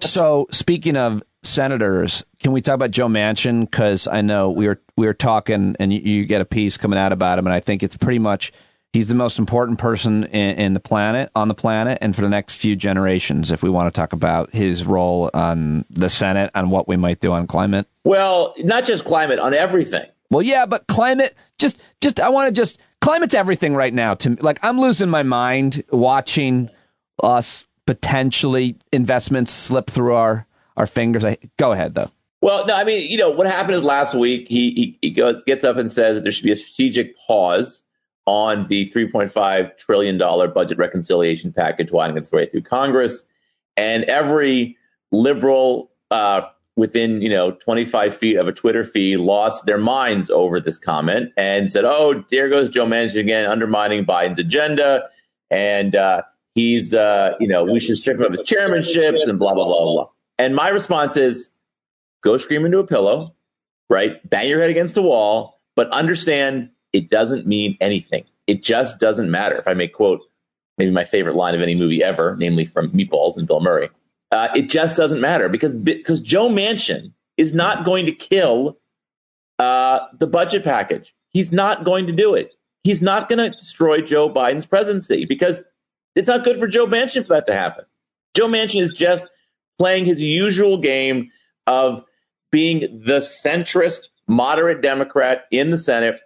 [SPEAKER 2] So speaking of senators, can we talk about Joe Manchin? Because I know we were talking, and you get a piece coming out about him, and I think it's pretty much he's the most important person on the planet, and for the next few generations. If we want to talk about his role on the Senate, on what we might do on climate.
[SPEAKER 6] Well, not just climate, on everything.
[SPEAKER 2] Well, yeah, but climate. I want to climate's everything right now. Like, I'm losing my mind watching us potentially investments slip through our fingers. Go ahead, though.
[SPEAKER 6] Well, no, I mean, what happened is last week he gets up and says that there should be a strategic pause on the $3.5 trillion budget reconciliation package winding its way through Congress. And every liberal within 25 feet of a Twitter feed lost their minds over this comment and said, "Oh, there goes Joe Manchin again, undermining Biden's agenda, and he's we should strip him of his chairmanships and blah blah blah blah." And my response is, go scream into a pillow, right? Bang your head against a wall, but understand it doesn't mean anything. It just doesn't matter. If I may quote maybe my favorite line of any movie ever, namely from Meatballs and Bill Murray. It just doesn't matter because Joe Manchin is not going to kill the budget package. He's not going to do it. He's not going to destroy Joe Biden's presidency because it's not good for Joe Manchin for that to happen. Joe Manchin is just playing his usual game of being the centrist, moderate Democrat in the Senate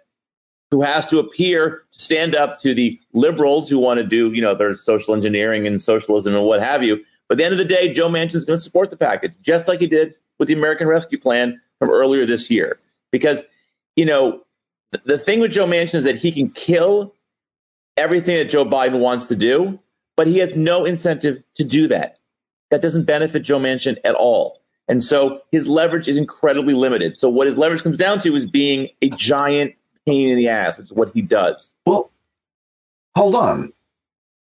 [SPEAKER 6] who has to appear to stand up to the liberals who want to do, their social engineering and socialism and what have you. But at the end of the day, Joe Manchin is going to support the package, just like he did with the American Rescue Plan from earlier this year. Because, the thing with Joe Manchin is that he can kill everything that Joe Biden wants to do, but he has no incentive to do that. That doesn't benefit Joe Manchin at all. And so his leverage is incredibly limited. So what his leverage comes down to is being a giant pain in the ass, which is what he does.
[SPEAKER 2] Well, hold on.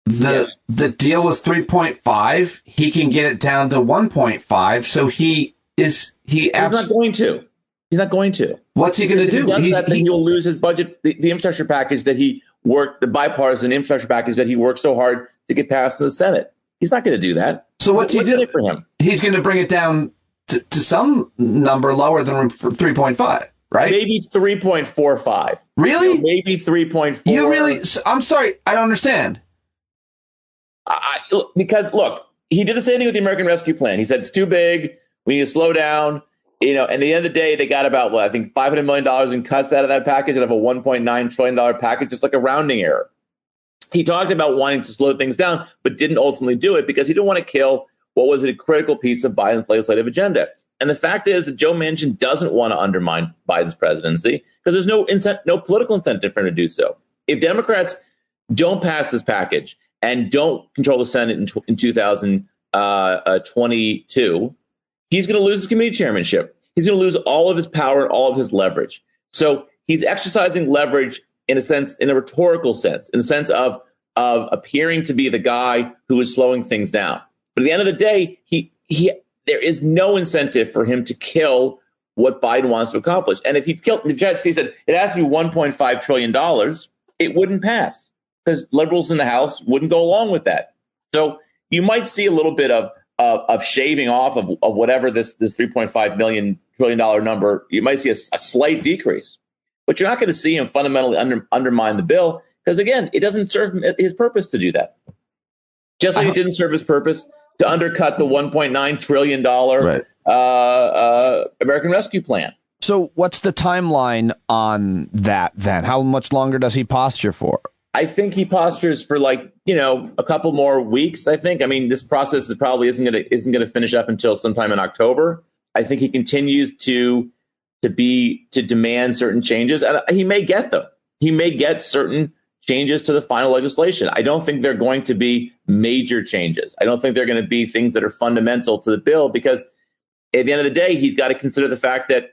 [SPEAKER 2] The deal was 3.5. He can get it down to 1.5. So he's not
[SPEAKER 6] going to. He's not going to.
[SPEAKER 2] What's he going to do?
[SPEAKER 6] He will lose his budget, the infrastructure package that he worked, the bipartisan infrastructure package that he worked so hard to get passed in the Senate. He's not going to do that.
[SPEAKER 2] So what's he doing
[SPEAKER 6] for him?
[SPEAKER 2] He's going to bring it down to some number lower than 3.5, right?
[SPEAKER 6] Maybe 3.45.
[SPEAKER 2] Really?
[SPEAKER 6] Maybe 3.4.
[SPEAKER 2] You really? I'm sorry. I don't understand.
[SPEAKER 6] Because look, he did the same thing with the American Rescue Plan. He said it's too big. We need to slow down. And at the end of the day, they got about, I think $500 million in cuts out of that package out of a $1.9 trillion package, just like a rounding error. He talked about wanting to slow things down, but didn't ultimately do it because he didn't want to kill what was a critical piece of Biden's legislative agenda. And the fact is that Joe Manchin doesn't want to undermine Biden's presidency because there's no political incentive for him to do so. If Democrats don't pass this package and don't control the Senate in 2022, he's going to lose his committee chairmanship. He's going to lose all of his power and all of his leverage. So he's exercising leverage in a sense, in a rhetorical sense, in the sense of appearing to be the guy who is slowing things down. But at the end of the day, there is no incentive for him to kill what Biden wants to accomplish. And if he said it has to be $1.5 trillion, it wouldn't pass because liberals in the House wouldn't go along with that. So you might see a little bit of shaving off of whatever this $3.5 trillion number. You might see a slight decrease, but you're not going to see him fundamentally undermine the bill because, again, it doesn't serve his purpose to do that. Just like it didn't serve his purpose to undercut the $1.9 trillion American Rescue Plan.
[SPEAKER 2] So what's the timeline on that then? How much longer does he posture for?
[SPEAKER 6] I think he postures for a couple more weeks. I think. I mean, this process probably isn't going to finish up until sometime in October. I think he continues to demand certain changes, and he may get them. He may get certain changes to the final legislation. I don't think they're going to be major changes. I don't think they're going to be things that are fundamental to the bill because at the end of the day, he's got to consider the fact that if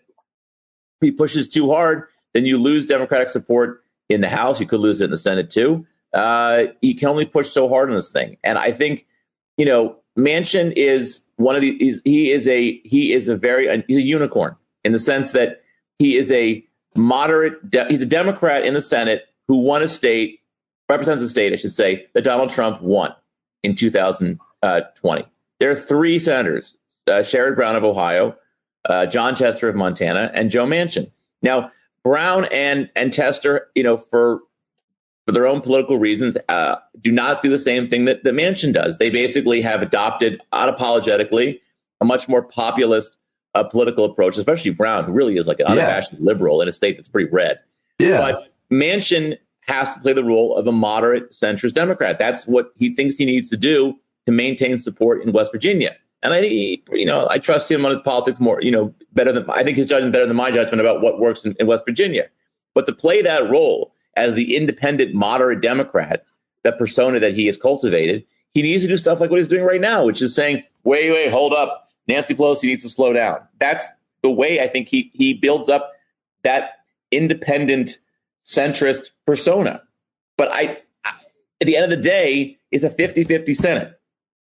[SPEAKER 6] he pushes too hard, then you lose Democratic support in the House. You could lose it in the Senate too. He can only push so hard on this thing. And I think, Manchin is one of the, he's a unicorn in the sense that he is a moderate, he's a Democrat in the Senate who represents a state, I should say, that Donald Trump won in 2020. There are three senators, Sherrod Brown of Ohio, John Tester of Montana, and Joe Manchin. Now, Brown and Tester, for their own political reasons, do not do the same thing that Manchin does. They basically have adopted unapologetically a much more populist political approach, especially Brown, who really is like an unabashed liberal in a state that's pretty red.
[SPEAKER 2] Yeah.
[SPEAKER 6] But Manchin has to play the role of a moderate centrist Democrat. That's what he thinks he needs to do to maintain support in West Virginia. And I trust him on his politics more, better than I think his judgment better than my judgment about what works in West Virginia. But to play that role as the independent, moderate Democrat, that persona that he has cultivated, he needs to do stuff like what he's doing right now, which is saying, wait, hold up. Nancy Pelosi needs to slow down. That's the way I think he builds up that independent, centrist persona. But at the end of the day, it's a 50-50 Senate.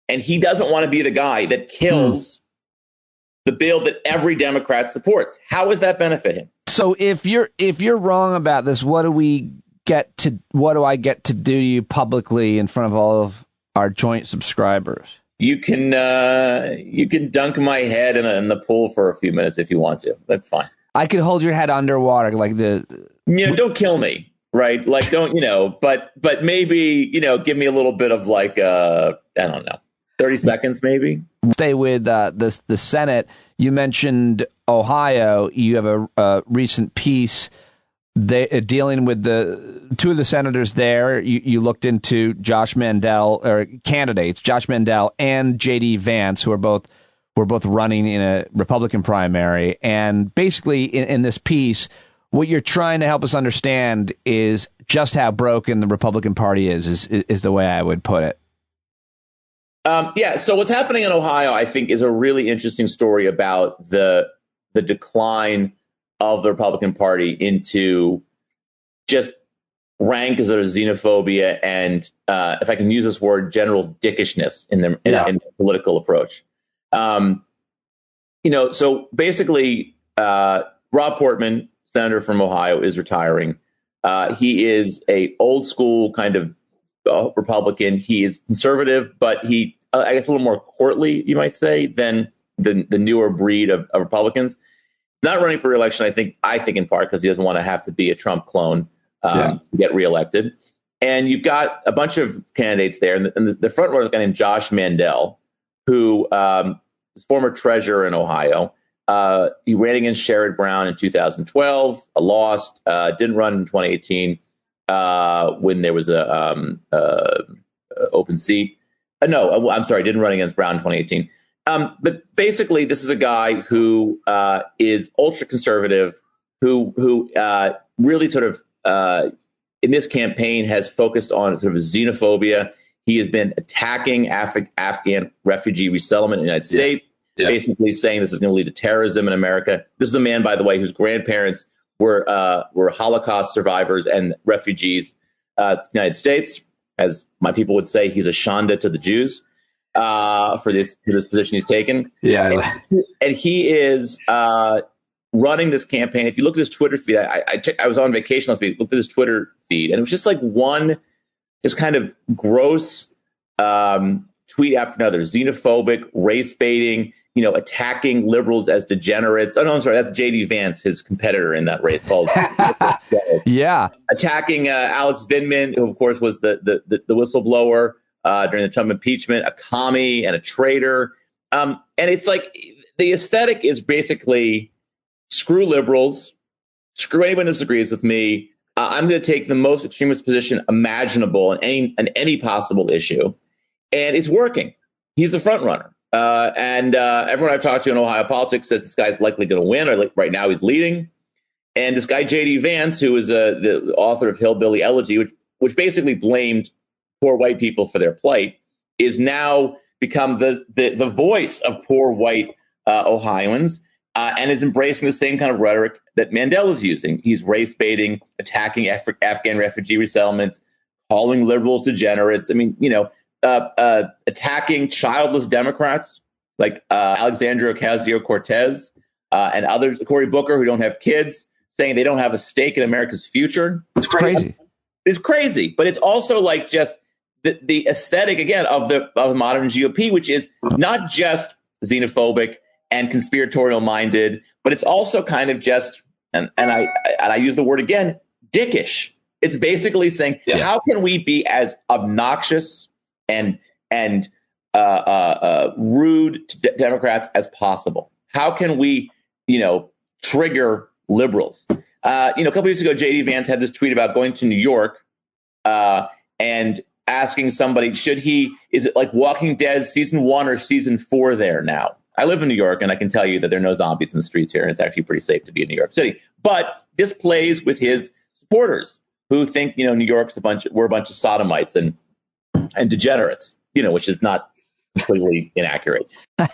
[SPEAKER 6] And he doesn't want to be the guy that kills the bill that every Democrat supports. How does that benefit him?
[SPEAKER 2] So if you're wrong about this, what do I get to do to you publicly in front of all of our joint subscribers?
[SPEAKER 6] You can dunk my head in the pool for a few minutes if you want to. That's fine. I
[SPEAKER 2] could hold your head underwater like
[SPEAKER 6] don't kill me, right? Like don't but maybe give me a little bit of I don't know. 30 seconds, maybe.
[SPEAKER 2] Stay with the Senate. You mentioned Ohio. You have a recent piece dealing with the two of the senators there. You looked into Josh Mandel, or candidates, Josh Mandel and J.D. Vance, who were both running in a Republican primary. And basically, in this piece, what you're trying to help us understand is just how broken the Republican Party is the way I would put it.
[SPEAKER 6] So what's happening in Ohio, I think, is a really interesting story about the decline of the Republican Party into just rank as a xenophobia and, if I can use this word, general dickishness in their political approach. So basically, Rob Portman, senator from Ohio, is retiring. He is a old school kind of Republican. He is conservative, but he, I guess, a little more courtly, you might say, than the newer breed of Republicans. Not running for re-election, I think in part because he doesn't want to have to be a Trump clone to get reelected. And you've got a bunch of candidates there. And the front runner is a guy named Josh Mandel, who is former treasurer in Ohio. He ran against Sherrod Brown in 2012, lost, didn't run in 2018 when there was a open seat. No, I'm sorry, didn't run against Brown in 2018. But basically, this is a guy who is ultra conservative, who really sort of in this campaign has focused on sort of xenophobia. He has been attacking Afghan refugee resettlement in the United States, basically saying this is going to lead to terrorism in America. This is a man, by the way, whose grandparents were Holocaust survivors and refugees in the United States. As my people would say, he's a Shonda to the Jews for this position he's taken.
[SPEAKER 2] Yeah,
[SPEAKER 6] and he is running this campaign. If you look at his Twitter feed, I was on vacation last week. Looked at his Twitter feed, and it was just like this kind of gross tweet after another, xenophobic, race baiting. Attacking liberals as degenerates. Oh no, I'm sorry, that's J.D. Vance, his competitor in that race. Called attacking Alex Vindman, who of course was the whistleblower during the Trump impeachment, a commie and a traitor. And it's like the aesthetic is basically screw liberals, screw anyone who disagrees with me. I'm going to take the most extremist position imaginable in any possible issue, and it's working. He's the front runner. And everyone I've talked to in Ohio politics says this guy's likely going to win, or right now he's leading. And this guy, J.D. Vance, who is the author of Hillbilly Elegy, which basically blamed poor white people for their plight, is now become the voice of poor white Ohioans and is embracing the same kind of rhetoric that Mandel is using. He's race baiting, attacking Afghan refugee resettlement, calling liberals degenerates. I mean, attacking childless Democrats like Alexandria Ocasio-Cortez and others, Cory Booker, who don't have kids, saying they don't have a stake in America's future.
[SPEAKER 2] It's crazy.
[SPEAKER 6] It's crazy, but it's also like just the aesthetic again of the modern GOP, which is not just xenophobic and conspiratorial minded, but it's also kind of just and I use the word again, dickish. It's basically saying how can we be as obnoxious and rude to Democrats as possible? How can we, trigger liberals? A couple weeks ago, J.D. Vance had this tweet about going to New York and asking somebody, is it like Walking Dead season 1 or season 4 there now? I live in New York, and I can tell you that there are no zombies in the streets here, and it's actually pretty safe to be in New York City. But this plays with his supporters who think, New York's we're a bunch of sodomites and degenerates, which is not completely inaccurate.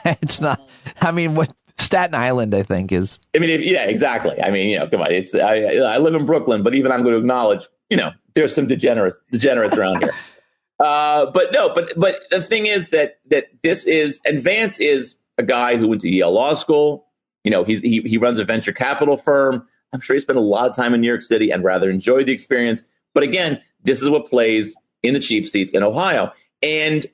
[SPEAKER 2] It's not. I mean, what Staten Island, I think, is. I mean,
[SPEAKER 6] yeah, exactly. I mean, come on. I live in Brooklyn, but even I'm going to acknowledge, there's some degenerates around here. But the thing is that this is, and Vance is a guy who went to Yale Law School. He runs a venture capital firm. I'm sure he spent a lot of time in New York City and rather enjoyed the experience. But again, this is what plays in the cheap seats in Ohio. And,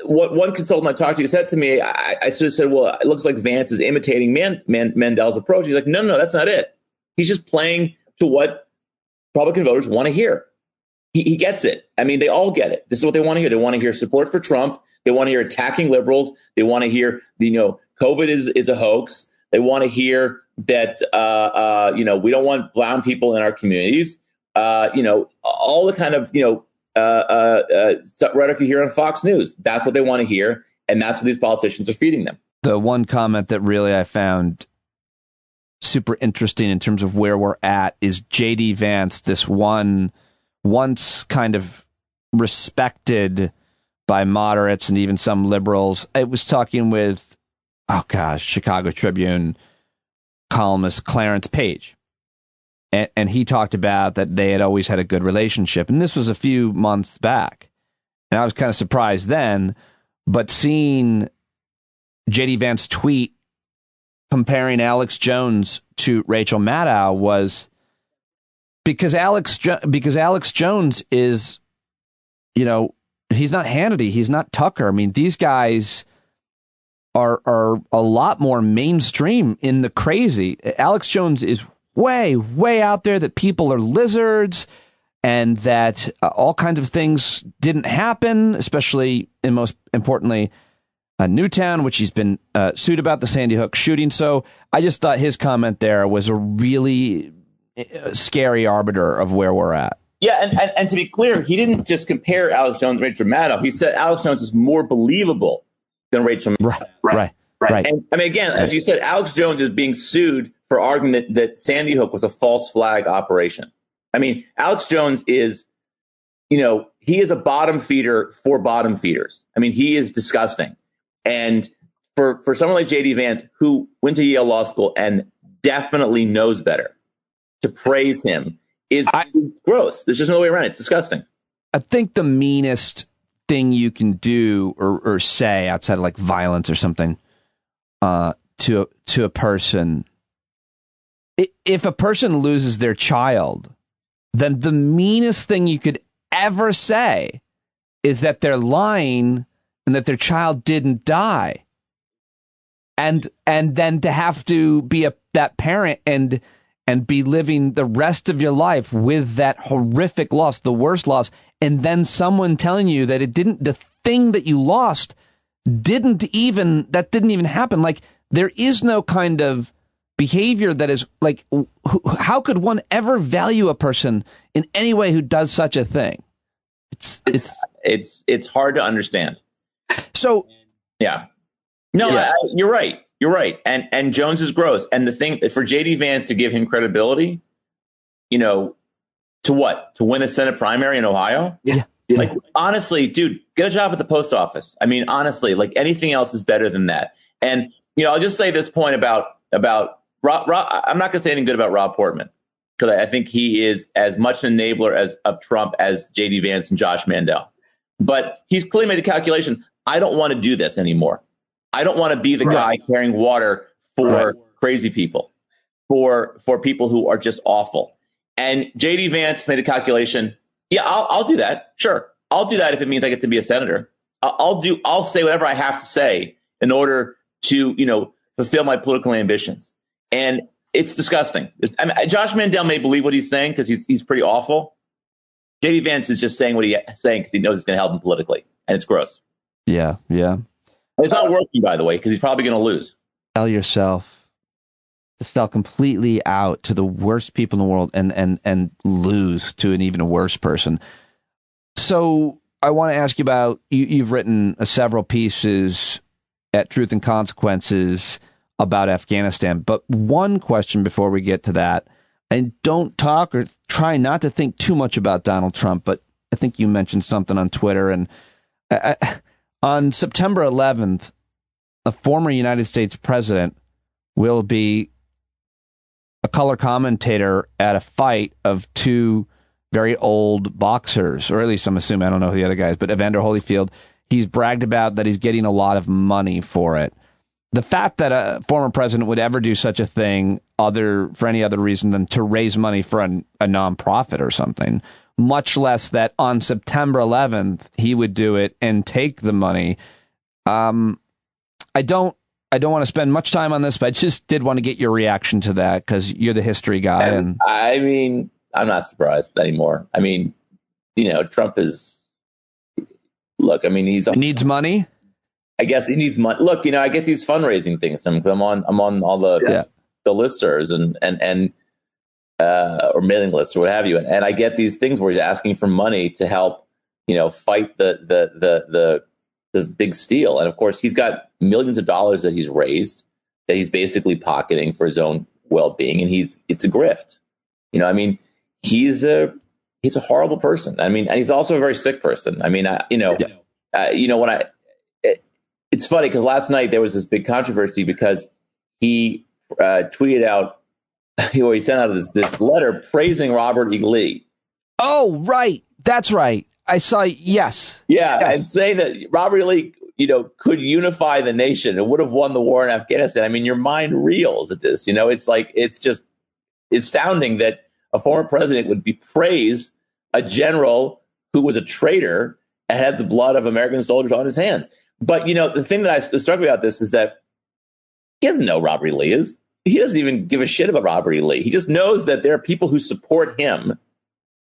[SPEAKER 6] what one consultant I talked to said to me, I sort of said, well, it looks like Vance is imitating Mandel's approach. He's like, no, that's not it. He's just playing to what Republican voters want to hear. He gets it. I mean, they all get it. This is what they want to hear. They want to hear support for Trump. They want to hear attacking liberals. They want to hear, COVID is a hoax. They want to hear that, we don't want brown people in our communities. All the kind of, rhetoric you hear on Fox News. That's what they want to hear. And that's what these politicians are feeding them.
[SPEAKER 2] The one comment that really I found super interesting in terms of where we're at is J.D. Vance, this once kind of respected by moderates and even some liberals. I was talking with, Chicago Tribune columnist Clarence Page. And he talked about that they had always had a good relationship. And this was a few months back. And I was kind of surprised then. But seeing J.D. Vance tweet comparing Alex Jones to Rachel Maddow was because Alex Jones is, he's not Hannity. He's not Tucker. I mean, these guys are a lot more mainstream in the crazy. Alex Jones is way, way out there, that people are lizards and that all kinds of things didn't happen, especially and most importantly, Newtown, which he's been sued about the Sandy Hook shooting. So I just thought his comment there was a really scary arbiter of where we're at.
[SPEAKER 6] Yeah, and to be clear, he didn't just compare Alex Jones and Rachel Maddow. He said Alex Jones is more believable than Rachel Maddow.
[SPEAKER 2] Right.
[SPEAKER 6] And I mean, again, as you said, Alex Jones is being sued for arguing that Sandy Hook was a false flag operation. I mean, Alex Jones is, he is a bottom feeder for bottom feeders. I mean, he is disgusting. And for someone like J.D. Vance, who went to Yale Law School and definitely knows better, to praise him is gross. There's just no way around it. It's disgusting.
[SPEAKER 2] I think the meanest thing you can do or say outside of like violence or something to a person, if a person loses their child, then the meanest thing you could ever say is that they're lying and that their child didn't die. And then to have to be that parent and be living the rest of your life with that horrific loss, the worst loss, and then someone telling you that the thing that you lost didn't even happen. Like, there is no kind of behavior that is like, how could one ever value a person in any way who does such a thing?
[SPEAKER 6] It's hard to understand.
[SPEAKER 2] So,
[SPEAKER 6] yeah, no, you're right. You're right. And Jones is gross. And the thing for J.D. Vance to give him credibility, to what? To win a Senate primary in Ohio?
[SPEAKER 2] Yeah.
[SPEAKER 6] Like, honestly, dude, get a job at the post office. I mean, honestly, like, anything else is better than that. And, I'll just say this point about Rob. I'm not going to say anything good about Rob Portman, because I think he is as much an enabler of Trump as J.D. Vance and Josh Mandel. But he's clearly made the calculation. I don't want to do this anymore. I don't want to be the guy carrying water for crazy people, for people who are just awful. And J.D. Vance made a calculation. Yeah, I'll do that. Sure. I'll do that if it means I get to be a senator. I'll say whatever I have to say in order to, fulfill my political ambitions. And it's disgusting. I mean, Josh Mandel may believe what he's saying because he's pretty awful. J.D. Vance is just saying what he's saying because he knows it's going to help him politically. And it's gross.
[SPEAKER 2] Yeah.
[SPEAKER 6] It's not working, by the way, because he's probably going to lose.
[SPEAKER 2] Tell yourself to sell completely out to the worst people in the world and lose to an even worse person. So I want to ask you about, you've written several pieces at Truth and Consequences about Afghanistan. But one question before we get to that, and don't talk or try not to think too much about Donald Trump, but I think you mentioned something on Twitter. And on September 11th, a former United States president will be a color commentator at a fight of two very old boxers, or at least I'm assuming, I don't know who the other guy is, but Evander Holyfield. He's bragged about that he's getting a lot of money for it. The fact that a former president would ever do such a thing for any other reason than to raise money for a nonprofit or something, much less that on September 11th he would do it and take the money. I don't want to spend much time on this, but I just did want to get your reaction to that because you're the history guy. And
[SPEAKER 6] I mean, I'm not surprised anymore. I mean, Trump is. Look, I mean, he
[SPEAKER 2] needs money.
[SPEAKER 6] I guess he needs money. Look, I get these fundraising things from him. I'm on all the listservs and or mailing lists or what have you, and I get these things where he's asking for money to help, fight this big steal. And of course, he's got millions of dollars that he's raised that he's basically pocketing for his own well-being, and it's a grift. I mean, he's a horrible person. I mean, and he's also a very sick person. I mean, it's funny because last night there was this big controversy because he tweeted out, he sent out this letter praising Robert E. Lee.
[SPEAKER 2] Oh, right. That's right. I saw. Yes.
[SPEAKER 6] Yeah.
[SPEAKER 2] Yes.
[SPEAKER 6] And saying that Robert E. Lee, could unify the nation and would have won the war in Afghanistan. I mean, your mind reels at this. It's like, it's just astounding that a former president would praise a general who was a traitor and had the blood of American soldiers on his hands. But, the thing that struck me about this is that he doesn't know Robert E. Lee is. He doesn't even give a shit about Robert E. Lee. He just knows that there are people who support him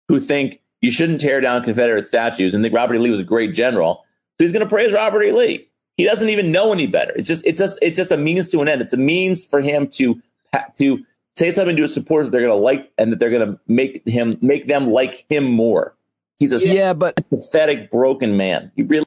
[SPEAKER 6] who think you shouldn't tear down Confederate statues and think Robert E. Lee was a great general. So he's going to praise Robert E. Lee. He doesn't even know any better. It's just a means to an end. It's a means for him to say something to his supporters that they're going to like and that they're going to make them like him more. He's a pathetic, broken man. He really.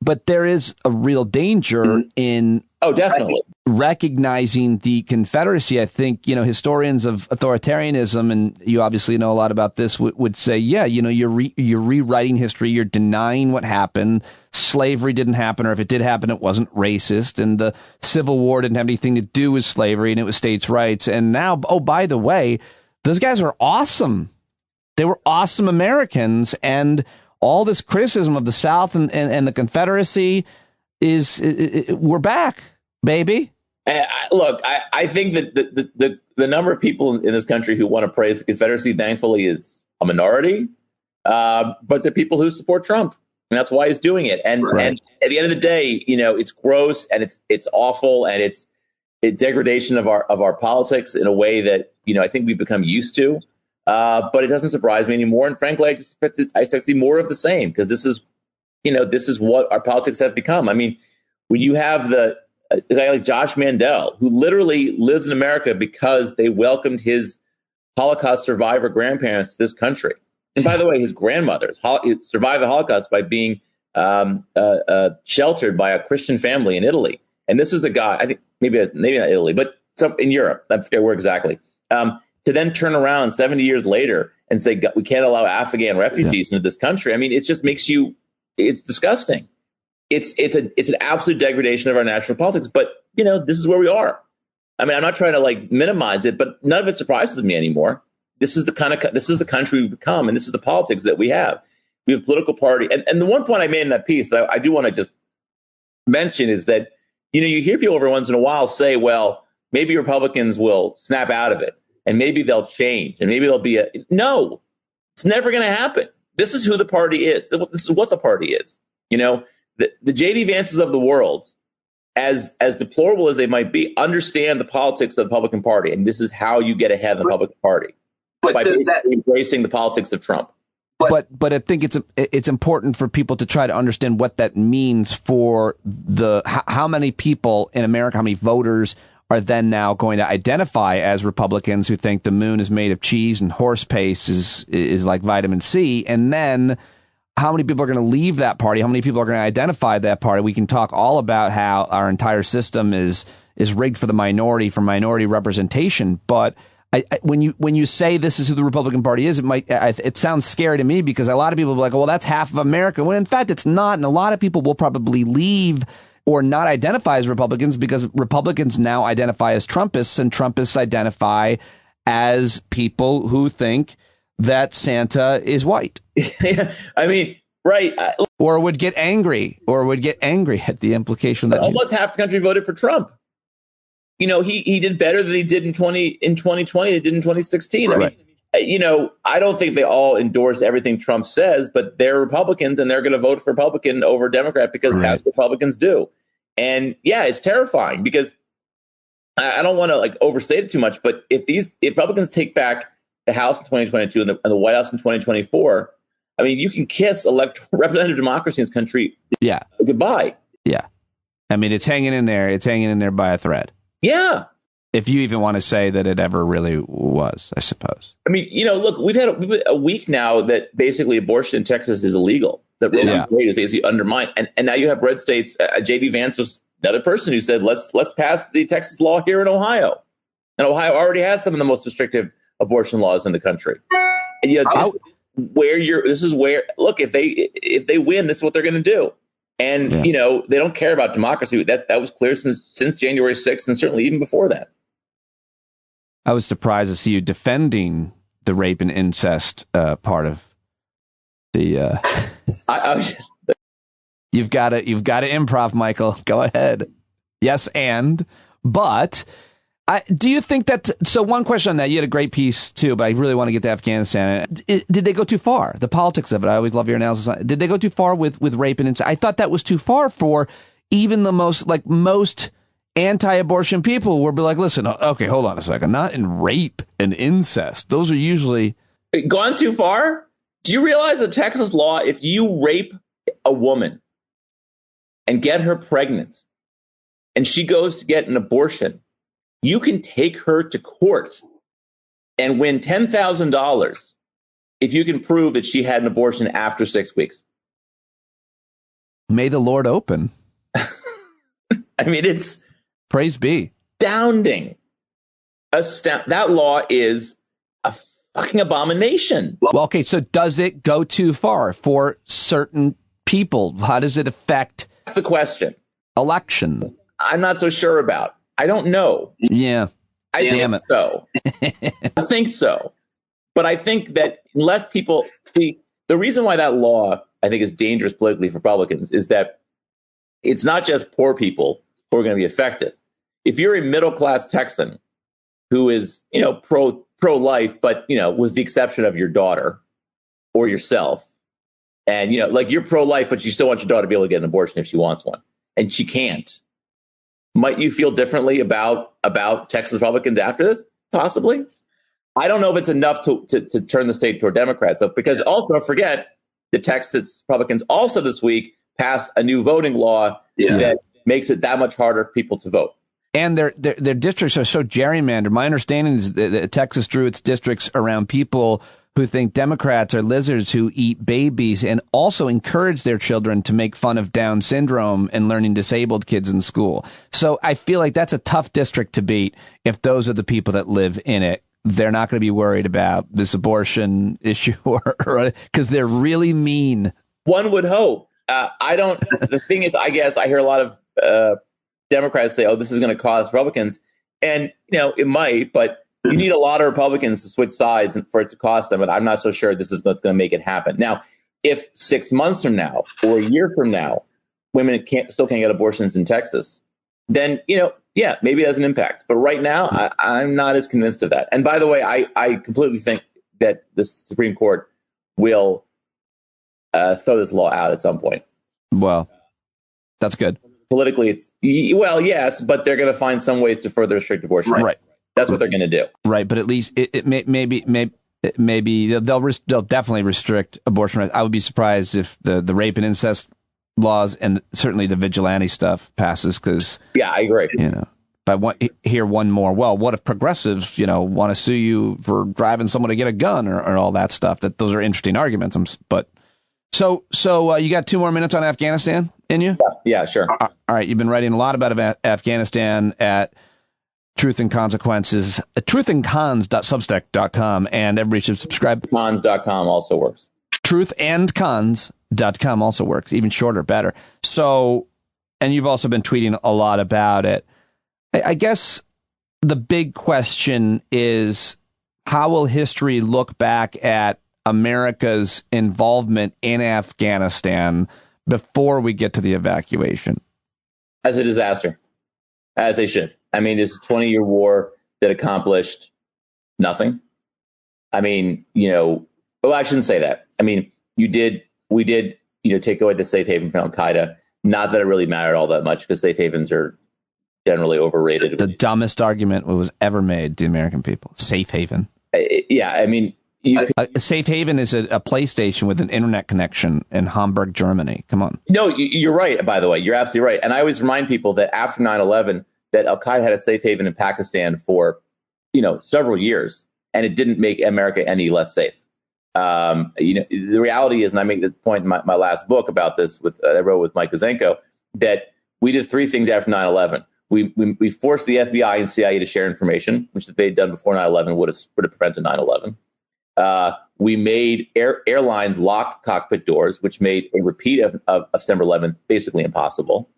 [SPEAKER 2] But there is a real danger in
[SPEAKER 6] definitely
[SPEAKER 2] recognizing the Confederacy. I think, historians of authoritarianism, and you obviously know a lot about this, would say, you're rewriting history. You're denying what happened. Slavery didn't happen, or if it did happen, it wasn't racist. And the Civil War didn't have anything to do with slavery, and it was states' rights. And now, by the way, those guys were awesome. They were awesome Americans, and all this criticism of the South and the Confederacy we're back, baby.
[SPEAKER 6] Look, I think that the number of people in this country who want to praise the Confederacy, thankfully, is a minority. But the people who support Trump, and that's why he's doing it. And at the end of the day, it's gross and it's awful and it's a degradation of our politics in a way that I think we've become used to. But it doesn't surprise me anymore. And frankly, I expect to see more of the same because this is what our politics have become. I mean, when you have a guy like Josh Mandel, who literally lives in America because they welcomed his Holocaust survivor grandparents to this country. And by the way, his grandmother survived the Holocaust by being sheltered by a Christian family in Italy. And this is a guy, I think maybe not Italy, but in Europe. I forget where exactly. To then turn around 70 years later and say, we can't allow Afghan refugees into this country. I mean, it just makes it's disgusting. It's an absolute degradation of our national politics. But, this is where we are. I mean, I'm not trying to minimize it, but none of it surprises me anymore. This is the country we've become, and this is the politics that we have. We have a political party. And the one point I made in that piece that I do want to just mention is that, you hear people every once in a while say, well, maybe Republicans will snap out of it. And maybe they'll change, and maybe there'll be no, it's never going to happen. This is who the party is. This is what the party is. The J.D. Vances of the world, as deplorable as they might be, understand the politics of the Republican Party, and this is how you get ahead in the Republican Party by embracing the politics of Trump.
[SPEAKER 2] But I think it's important for people to try to understand what that means for how many people in America, how many voters are then now going to identify as Republicans who think the moon is made of cheese and horse paste is like vitamin C. And then how many people are going to leave that party? How many people are going to identify that party? We can talk all about how our entire system is rigged for the minority, for minority representation. But when you say this is who the Republican Party is, it sounds scary to me, because a lot of people will be like, well, that's half of America. When in fact, it's not. And a lot of people will probably leave or not identify as Republicans because Republicans now identify as Trumpists, and Trumpists identify as people who think that Santa is white.
[SPEAKER 6] Yeah, I mean, right.
[SPEAKER 2] Or would get angry at the implication that
[SPEAKER 6] almost half the country voted for Trump. You know, he did better than he did in 2020. He did in 2016.
[SPEAKER 2] Right.
[SPEAKER 6] I mean, you know, I don't think they all endorse everything Trump says, but they're Republicans and they're going to vote for Republican over Democrat because that's what Republicans do. And yeah, it's terrifying because I don't want to like overstate it too much, but if Republicans take back the House in 2022 and the White House in 2024, I mean, you can kiss representative democracy in this country.
[SPEAKER 2] Yeah.
[SPEAKER 6] Goodbye.
[SPEAKER 2] Yeah. I mean, it's hanging in there. It's hanging in there by a thread.
[SPEAKER 6] Yeah.
[SPEAKER 2] If you even want to say that it ever really was, I suppose.
[SPEAKER 6] I mean, you know, look, we've had a week now that basically abortion in Texas is illegal. That Roe v. Wade is basically undermined. And now you have red states. J.D. Vance was another person who said, let's pass the Texas law here in Ohio. And Ohio already has some of the most restrictive abortion laws in the country. And you know, this is where, look, if they win, this is what they're going to do. And, you know, they don't care about democracy. That was clear since January 6th and certainly even before that.
[SPEAKER 2] I was surprised to see you defending the rape and incest part of the.
[SPEAKER 6] I was just.
[SPEAKER 2] You've got to improv, Michael. Go ahead. Yes, but do you think that? So one question on that. You had a great piece too, but I really want to get to Afghanistan. Did they go too far? The politics of it. I always love your analysis. Did they go too far with rape and incest? I thought that was too far for even the most anti-abortion people. Would be like, listen, okay, hold on a second. Not in rape and incest. Those are usually
[SPEAKER 6] gone too far. Do you realize the Texas law? If you rape a woman and get her pregnant, and she goes to get an abortion, you can take her to court and win $10,000 if you can prove that she had an abortion after 6 weeks.
[SPEAKER 2] May the Lord open.
[SPEAKER 6] I mean, it's
[SPEAKER 2] praise be.
[SPEAKER 6] Astounding. That law is a fucking abomination.
[SPEAKER 2] Well, okay, so does it go too far for certain people? How does it affect?
[SPEAKER 6] That's the question.
[SPEAKER 2] Election.
[SPEAKER 6] I'm not so sure about. I don't know.
[SPEAKER 2] Yeah.
[SPEAKER 6] I think so. I think so. But I think that unless people the reason why that law I think is dangerous politically for Republicans is that it's not just poor people who are going to be affected. If you're a middle class Texan who is, you know, pro-life, but, you know, with the exception of your daughter or yourself, and, you know, like you're pro-life, but you still want your daughter to be able to get an abortion if she wants one, and she can't. Might you feel differently about Texas Republicans after this? Possibly. I don't know if it's enough to turn the state toward Democrats, though, because also don't forget the Texas Republicans also this week passed a new voting law that makes it that much harder for people to vote.
[SPEAKER 2] And their districts are so gerrymandered. My understanding is that Texas drew its districts around people who think Democrats are lizards who eat babies, and also encourage their children to make fun of Down syndrome and learning disabled kids in school. So I feel like that's a tough district to beat if those are the people that live in it. They're not going to be worried about this abortion issue or because they're really mean.
[SPEAKER 6] One would hope. The thing is, I guess I hear a lot of Democrats say, oh, this is going to cost Republicans. And, you know, it might, but you need a lot of Republicans to switch sides for it to cost them. And I'm not so sure this is what's going to make it happen. Now, if 6 months from now or a year from now, women still can't get abortions in Texas, then, you know, yeah, maybe it has an impact. But right now, I'm not as convinced of that. And by the way, I completely think that the Supreme Court will throw this law out at some point.
[SPEAKER 2] Well, that's good.
[SPEAKER 6] Politically, well, yes, but they're going to find some ways to further restrict abortion.
[SPEAKER 2] Right.
[SPEAKER 6] That's what they're going to do.
[SPEAKER 2] Right. But at least maybe they'll definitely restrict abortion rights. I would be surprised if the rape and incest laws and certainly the vigilante stuff passes because.
[SPEAKER 6] Yeah, I agree.
[SPEAKER 2] You know, I hear one more, well, what if progressives, want to sue you for driving someone to get a gun or all that stuff? Those are interesting arguments. But so you got 2 more minutes on Afghanistan in you?
[SPEAKER 6] Yeah, sure.
[SPEAKER 2] All right. You've been writing a lot about Afghanistan at Truth and Consequences, truthandcons.substack.com, and everybody should subscribe.
[SPEAKER 6] Cons.com also works.
[SPEAKER 2] Truthandcons.com also works, even shorter, better. So, and you've also been tweeting a lot about it. I guess the big question is, how will history look back at America's involvement in Afghanistan before we get to the evacuation?
[SPEAKER 6] As a disaster, as they should. I mean, it's a 20-year war that accomplished nothing. I mean, well, I shouldn't say that. I mean, we did, take away the safe haven from Al-Qaeda. Not that it really mattered all that much, because safe havens are generally overrated.
[SPEAKER 2] The dumbest argument was ever made to the American people. Safe haven.
[SPEAKER 6] Yeah, I mean,
[SPEAKER 2] a safe haven is a PlayStation with an internet connection in Hamburg, Germany. Come on.
[SPEAKER 6] No, you're right, by the way. You're absolutely right. And I always remind people that after 9/11, that Al-Qaeda had a safe haven in Pakistan for, several years, and it didn't make America any less safe. The reality is, and I make the point in my last book about this I wrote with Mike Kozenko, that we did 3 things after 9/11. We forced the FBI and CIA to share information, which if they'd done before 9/11 would have prevented 9/11. We made airlines lock cockpit doors, which made a repeat of September 11th basically impossible.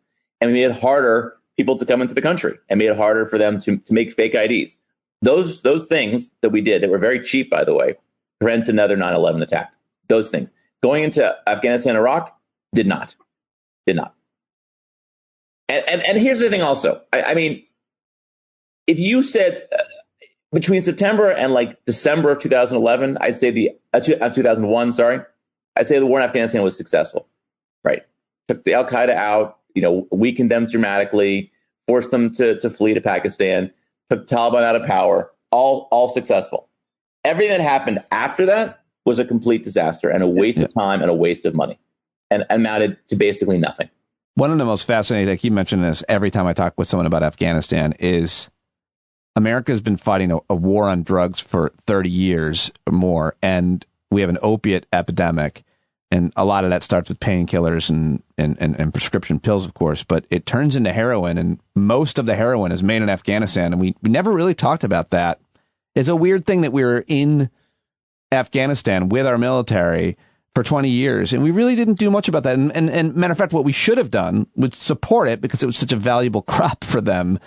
[SPEAKER 6] And we made it harder people to come into the country and made it harder for them to make fake IDs. Those things that we did, that were very cheap, by the way, prevent another 9/11 attack. Those things. Going into Afghanistan, Iraq, did not. And here's the thing also. I mean, if you said between September and like December of 2011, I'd say 2001, sorry, I'd say the war in Afghanistan was successful, right? Took the Al-Qaeda out, weakened them dramatically, forced them to flee to Pakistan, took Taliban out of power, all successful. Everything that happened after that was a complete disaster and a waste of time and a waste of money, and amounted to basically nothing.
[SPEAKER 2] One of the most fascinating, I keep mentioning this every time I talk with someone about Afghanistan, is America has been fighting a war on drugs for 30 years or more, and we have an opiate epidemic. And a lot of that starts with painkillers and prescription pills, of course, but it turns into heroin, and most of the heroin is made in Afghanistan, and we never really talked about that. It's a weird thing that we were in Afghanistan with our military for 20 years, and we really didn't do much about that. And matter of fact, what we should have done was support it, because it was such a valuable crop for them.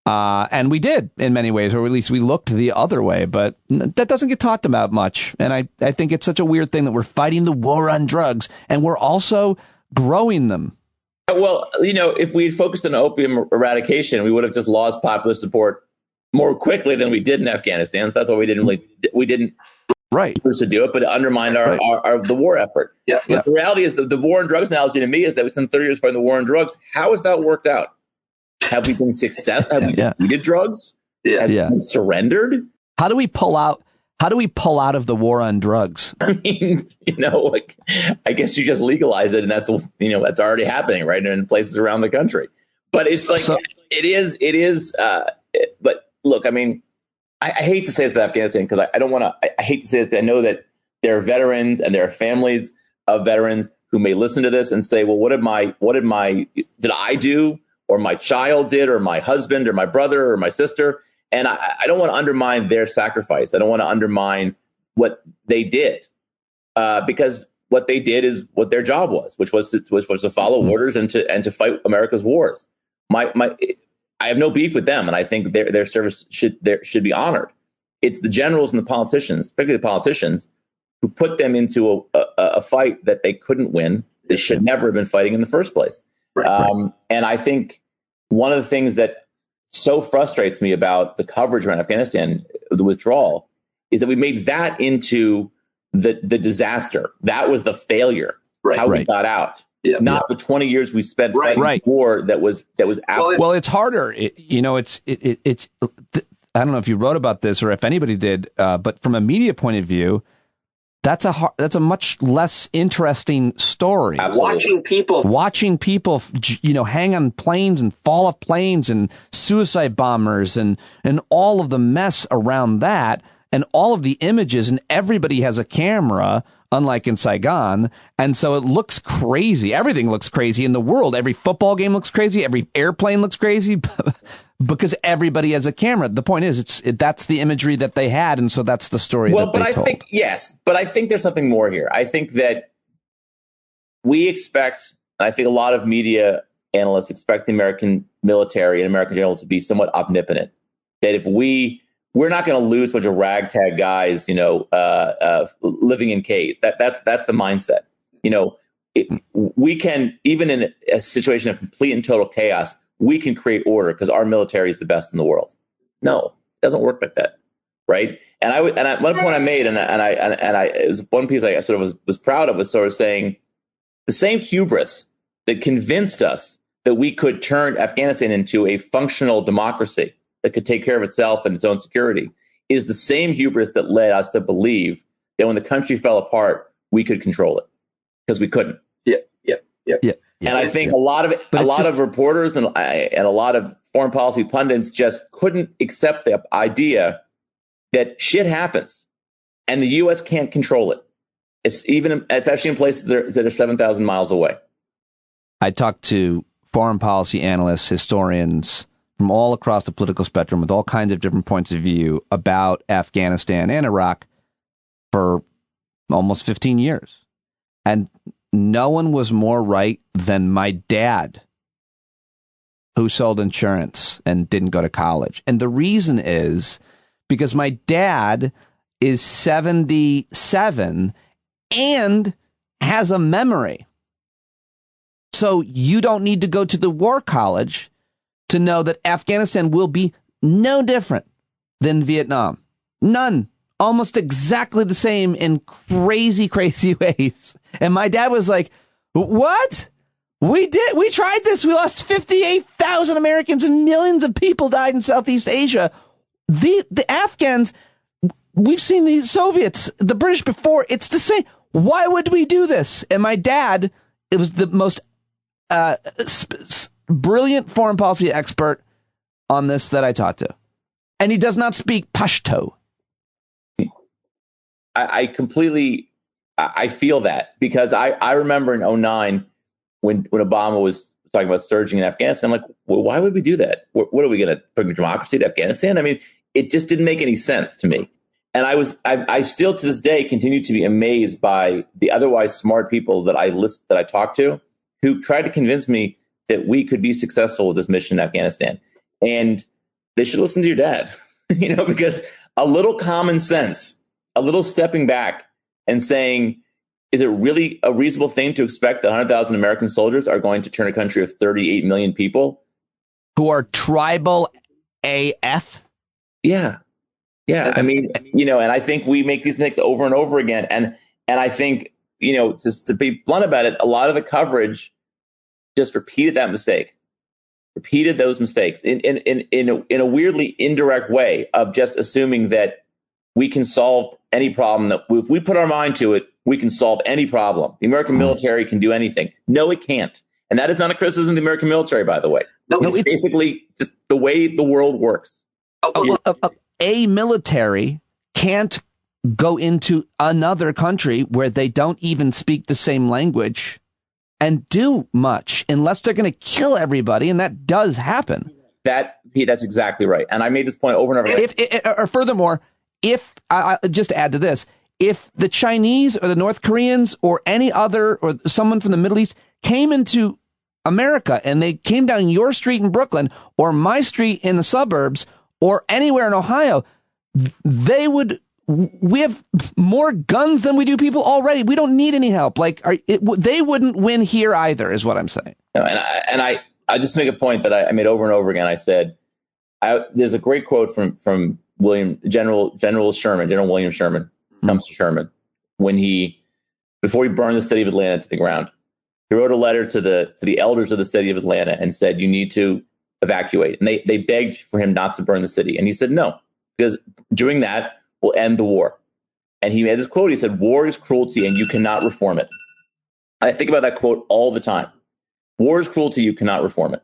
[SPEAKER 2] And we did in many ways, or at least we looked the other way, but that doesn't get talked about much. And I think it's such a weird thing that we're fighting the war on drugs and we're also growing them.
[SPEAKER 6] Well, if we had focused on opium eradication, we would have just lost popular support more quickly than we did in Afghanistan. So that's why we didn't choose to do it, but it undermined the war effort. Yeah. But the reality is the war on drugs analogy to me is that we spent 30 years fighting the war on drugs. How has that worked out? Have we been successful? Have we defeated drugs? Has we been surrendered?
[SPEAKER 2] How do we pull out of the war on drugs?
[SPEAKER 6] I mean, I guess you just legalize it, and that's already happening, right? In places around the country. But it's like, it is. But look, I mean, I hate to say this about Afghanistan, because I don't want to, I hate to say this, but I know that there are veterans and there are families of veterans who may listen to this and say, well, did I do, or my child did, or my husband, or my brother, or my sister? And I don't want to undermine their sacrifice. I don't want to undermine what they did, because what they did is what their job was, which was to follow orders and to fight America's wars. I have no beef with them, and I think their service should be honored. It's the generals and the politicians, particularly the politicians, who put them into a fight that they couldn't win. They should never have been fighting in the first place. Right. And I think one of the things that so frustrates me about the coverage around Afghanistan, the withdrawal, is that we made that into the disaster. That was the failure. How we got out. Not the 20 years we spent fighting a war that was out.
[SPEAKER 2] Well, it's harder. It's I don't know if you wrote about this or if anybody did, but from a media point of view, That's a much less interesting story.
[SPEAKER 6] Absolutely.
[SPEAKER 2] Watching people, hang on planes and fall off planes and suicide bombers and all of the mess around that and all of the images, and everybody has a camera, unlike in Saigon. And so it looks crazy. Everything looks crazy in the world. Every football game looks crazy. Every airplane looks crazy. Because everybody has a camera. The point is, that's the imagery that they had, and so that's the story that they told.
[SPEAKER 6] But I think there's something more here. I think that we expect, and I think a lot of media analysts expect the American military and American general to be somewhat omnipotent. That if we're not going to lose a bunch of ragtag guys, living in caves. That's the mindset. We can, even in a situation of complete and total chaos, we can create order because our military is the best in the world. No, it doesn't work like that, right? One point I made, it was one piece I sort of was proud of, was sort of saying the same hubris that convinced us that we could turn Afghanistan into a functional democracy that could take care of itself and its own security is the same hubris that led us to believe that when the country fell apart, we could control it, because we couldn't.
[SPEAKER 2] Yeah.
[SPEAKER 6] And I think a lot of reporters and a lot of foreign policy pundits just couldn't accept the idea that shit happens and the U.S. can't control it. It's especially in places that are 7,000 miles away.
[SPEAKER 2] I talked to foreign policy analysts, historians from all across the political spectrum with all kinds of different points of view about Afghanistan and Iraq for almost 15 years. And no one was more right than my dad, who sold insurance and didn't go to college. And the reason is because my dad is 77 and has a memory. So you don't need to go to the war college to know that Afghanistan will be no different than Vietnam. None. Almost exactly the same in crazy, crazy ways. And my dad was like, what? We tried this. We lost 58,000 Americans and millions of people died in Southeast Asia. The Afghans, we've seen the Soviets, the British before. It's the same. Why would we do this? And my dad, it was the most brilliant foreign policy expert on this that I talked to. And he does not speak Pashto.
[SPEAKER 6] I feel that, because I remember in 2009 when Obama was talking about surging in Afghanistan. I'm like, well, why would we do that? What are we going to bring democracy to Afghanistan? I mean, it just didn't make any sense to me. And I still to this day continue to be amazed by the otherwise smart people that I talked to, who tried to convince me that we could be successful with this mission in Afghanistan. And they should listen to your dad, because a little common sense, a little stepping back and saying, is it really a reasonable thing to expect that 100,000 American soldiers are going to turn a country of 38 million people
[SPEAKER 2] who are tribal AF?
[SPEAKER 6] Yeah. I mean, and I think we make these mistakes over and over again. And I think, just to be blunt about it, a lot of the coverage just repeated those mistakes in a weirdly indirect way of just assuming that we can solve any problem, that if we put our mind to it, we can solve any problem. The American military can do anything. No, it can't. And that is not a criticism of the American military, by the way. No, it's basically just the way the world works.
[SPEAKER 2] A military can't go into another country where they don't even speak the same language and do much unless they're going to kill everybody. And that does happen.
[SPEAKER 6] That's exactly right. And I made this point over and over again.
[SPEAKER 2] Or furthermore, if I just to add to this, if the Chinese or the North Koreans or any other or someone from the Middle East came into America and they came down your street in Brooklyn or my street in the suburbs or anywhere in Ohio, we have more guns than we do people already. We don't need any help. They wouldn't win here either, is what I'm saying.
[SPEAKER 6] No, and I just make a point that I made over and over again. I said, there's a great quote from General William Sherman, comes to Sherman, before he burned the city of Atlanta to the ground. He wrote a letter to the elders of the city of Atlanta and said, you need to evacuate. And they begged for him not to burn the city. And he said, no, because doing that will end the war. And he made this quote. He said, "War is cruelty and you cannot reform it." I think about that quote all the time. War is cruelty, you cannot reform it.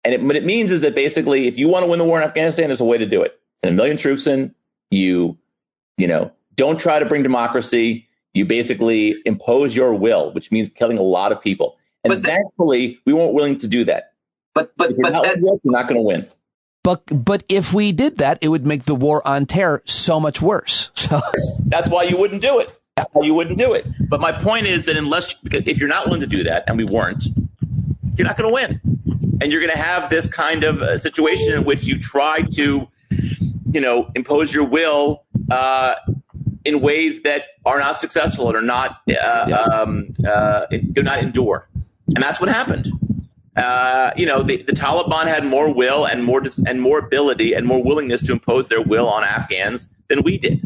[SPEAKER 6] And what it means is that basically, if you want to win the war in Afghanistan, there's a way to do it. Send 1 million troops in. You don't try to bring democracy. You basically impose your will, which means killing a lot of people. And thankfully, we weren't willing to do that. But you're not going to win.
[SPEAKER 2] But if we did that, it would make the war on terror so much worse. So
[SPEAKER 6] that's why you wouldn't do it. But my point is that if you're not willing to do that, and we weren't, you're not going to win. And you're going to have this kind of situation in which you try to, impose your will in ways that are not successful and are not do not endure. And that's what happened. The Taliban had more will and more ability and more willingness to impose their will on Afghans than we did.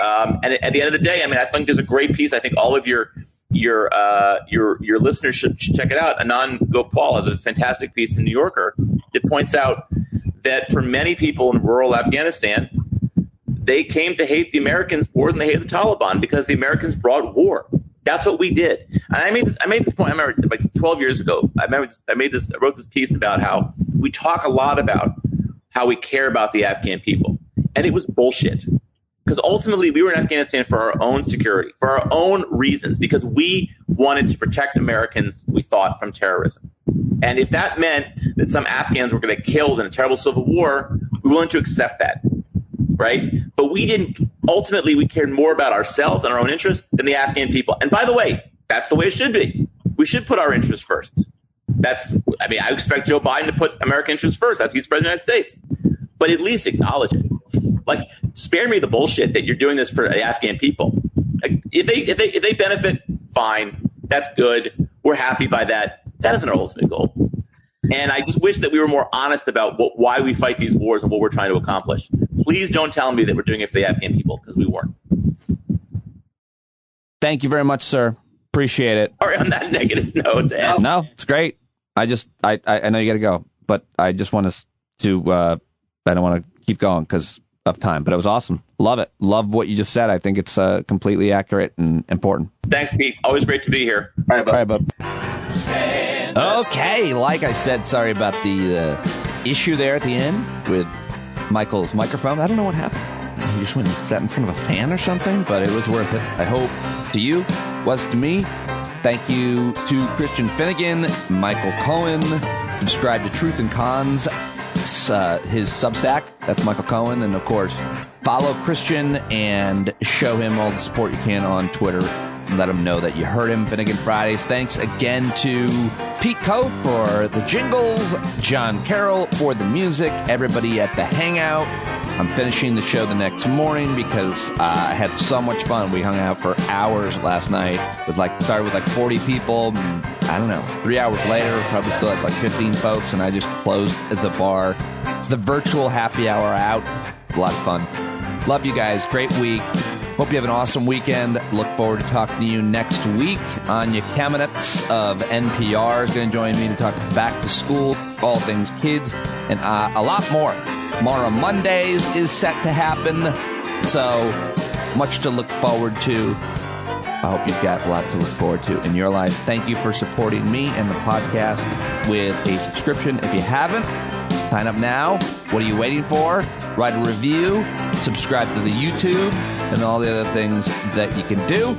[SPEAKER 6] And at the end of the day, I think there's a great piece. I think all of your listeners should check it out. Anand Gopal has a fantastic piece in the New Yorker that points out that for many people in rural Afghanistan, they came to hate the Americans more than they hated the Taliban because the Americans brought war. That's what we did. And I made this point. I remember like 12 years ago. I wrote this piece about how we talk a lot about how we care about the Afghan people, and it was bullshit. Because ultimately, we were in Afghanistan for our own security, for our own reasons, because we wanted to protect Americans, we thought, from terrorism. And if that meant that some Afghans were going to get killed in a terrible civil war, we were willing to accept that, right? But we didn't. Ultimately, we cared more about ourselves and our own interests than the Afghan people. And by the way, that's the way it should be. We should put our interests first. I expect Joe Biden to put American interests first as he's president of the United States. But at least acknowledge it. Like, spare me the bullshit that you're doing this for the Afghan people. Like, if they benefit, fine. That's good. We're happy by that. That isn't our ultimate goal. And I just wish that we were more honest about why we fight these wars and what we're trying to accomplish. Please don't tell me that we're doing it for the Afghan people, because we weren't.
[SPEAKER 2] Thank you very much, sir. Appreciate it.
[SPEAKER 6] Sorry on that negative note, Ed.
[SPEAKER 2] No, it's great. I know you got to go, but I just want us to. I don't want to keep going because of time, but it was awesome. Love it. Love what you just said. I think it's completely accurate and important.
[SPEAKER 6] Thanks, Pete. Always great to be here.
[SPEAKER 2] All right, bub. Okay, like I said, sorry about the issue there at the end with Michael's microphone. I don't know what happened. He just went and sat in front of a fan or something, but it was worth it. I hope to you, was to me. Thank you to Christian Finnegan, Michael Cohen. Subscribe to Truth and Cons, his Substack. That's Michael Cohen. And, of course, follow Christian and show him all the support you can on Twitter. Let him know that you heard him. Finnegan Fridays. Thanks again to Pete Coe for the jingles, John Carroll for the music, everybody at the Hangout. I'm finishing the show the next morning because I had so much fun. We hung out for hours last night. Started with 40 people. I don't know. 3 hours later, probably still had 15 folks, and I just closed the bar. The virtual happy hour out. A lot of fun. Love you guys. Great week. Hope you have an awesome weekend. Look forward to talking to you next week. Anya Kamenetz of NPR is going to join me to talk back to school, all things kids, and a lot more. Tomorrow Mondays is set to happen, so much to look forward to. I hope you've got a lot to look forward to in your life. Thank you for supporting me and the podcast with a subscription. If you haven't, sign up now. What are you waiting for? Write a review, subscribe to the YouTube, and all the other things that you can do.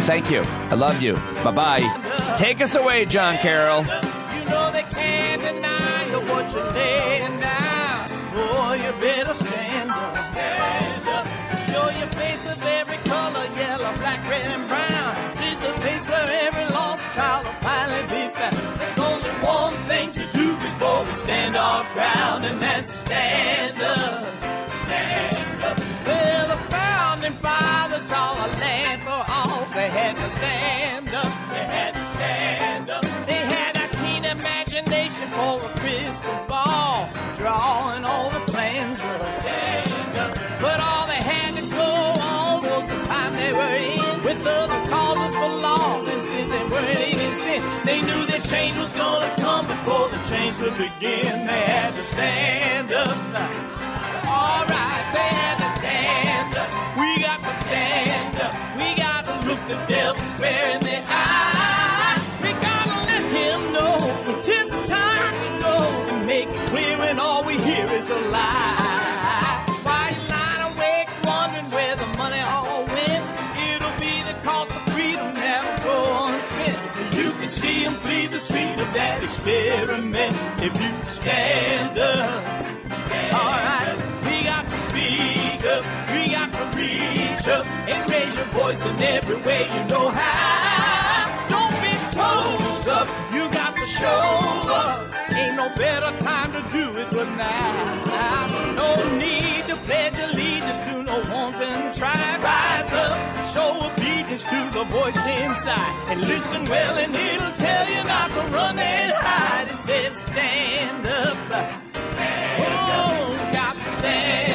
[SPEAKER 2] Thank you. I love you. Bye-bye. Take us away, John Carroll.
[SPEAKER 7] You know they can't deny you what you're laying down. Boy, you better stand up. Stand up. Show your face of every color, yellow, black, red, and brown. She's the place where every lost child will finally be found. There's only one thing to do before we stand our ground, and that's stand up. Stand up. Well, the founding fathers saw a land for all. They had to stand up. They had to stand up. They had a keen imagination for a crystal ball, drawing all the plans of stand up. But all they had to go on was the time they were in, with other causes for laws, and since they weren't even sin, they knew that change was gonna come before the change could begin. They had to stand up. All right, they had to stand up. We got to stand where the money all went. It'll be the cost of freedom that'll go unspent. You can see them flee the scene of that experiment if you stand up. Alright, we got to speak up, we got to reach up and raise your voice in every way you know how. Don't be toes up, you got to show up. Ain't no better time to do it but now. No need to pledge allegiance to no wanton tribe. Rise up, show obedience to the voice inside, and listen well and it'll tell you not to run and hide. It says stand up, stand up, got to stand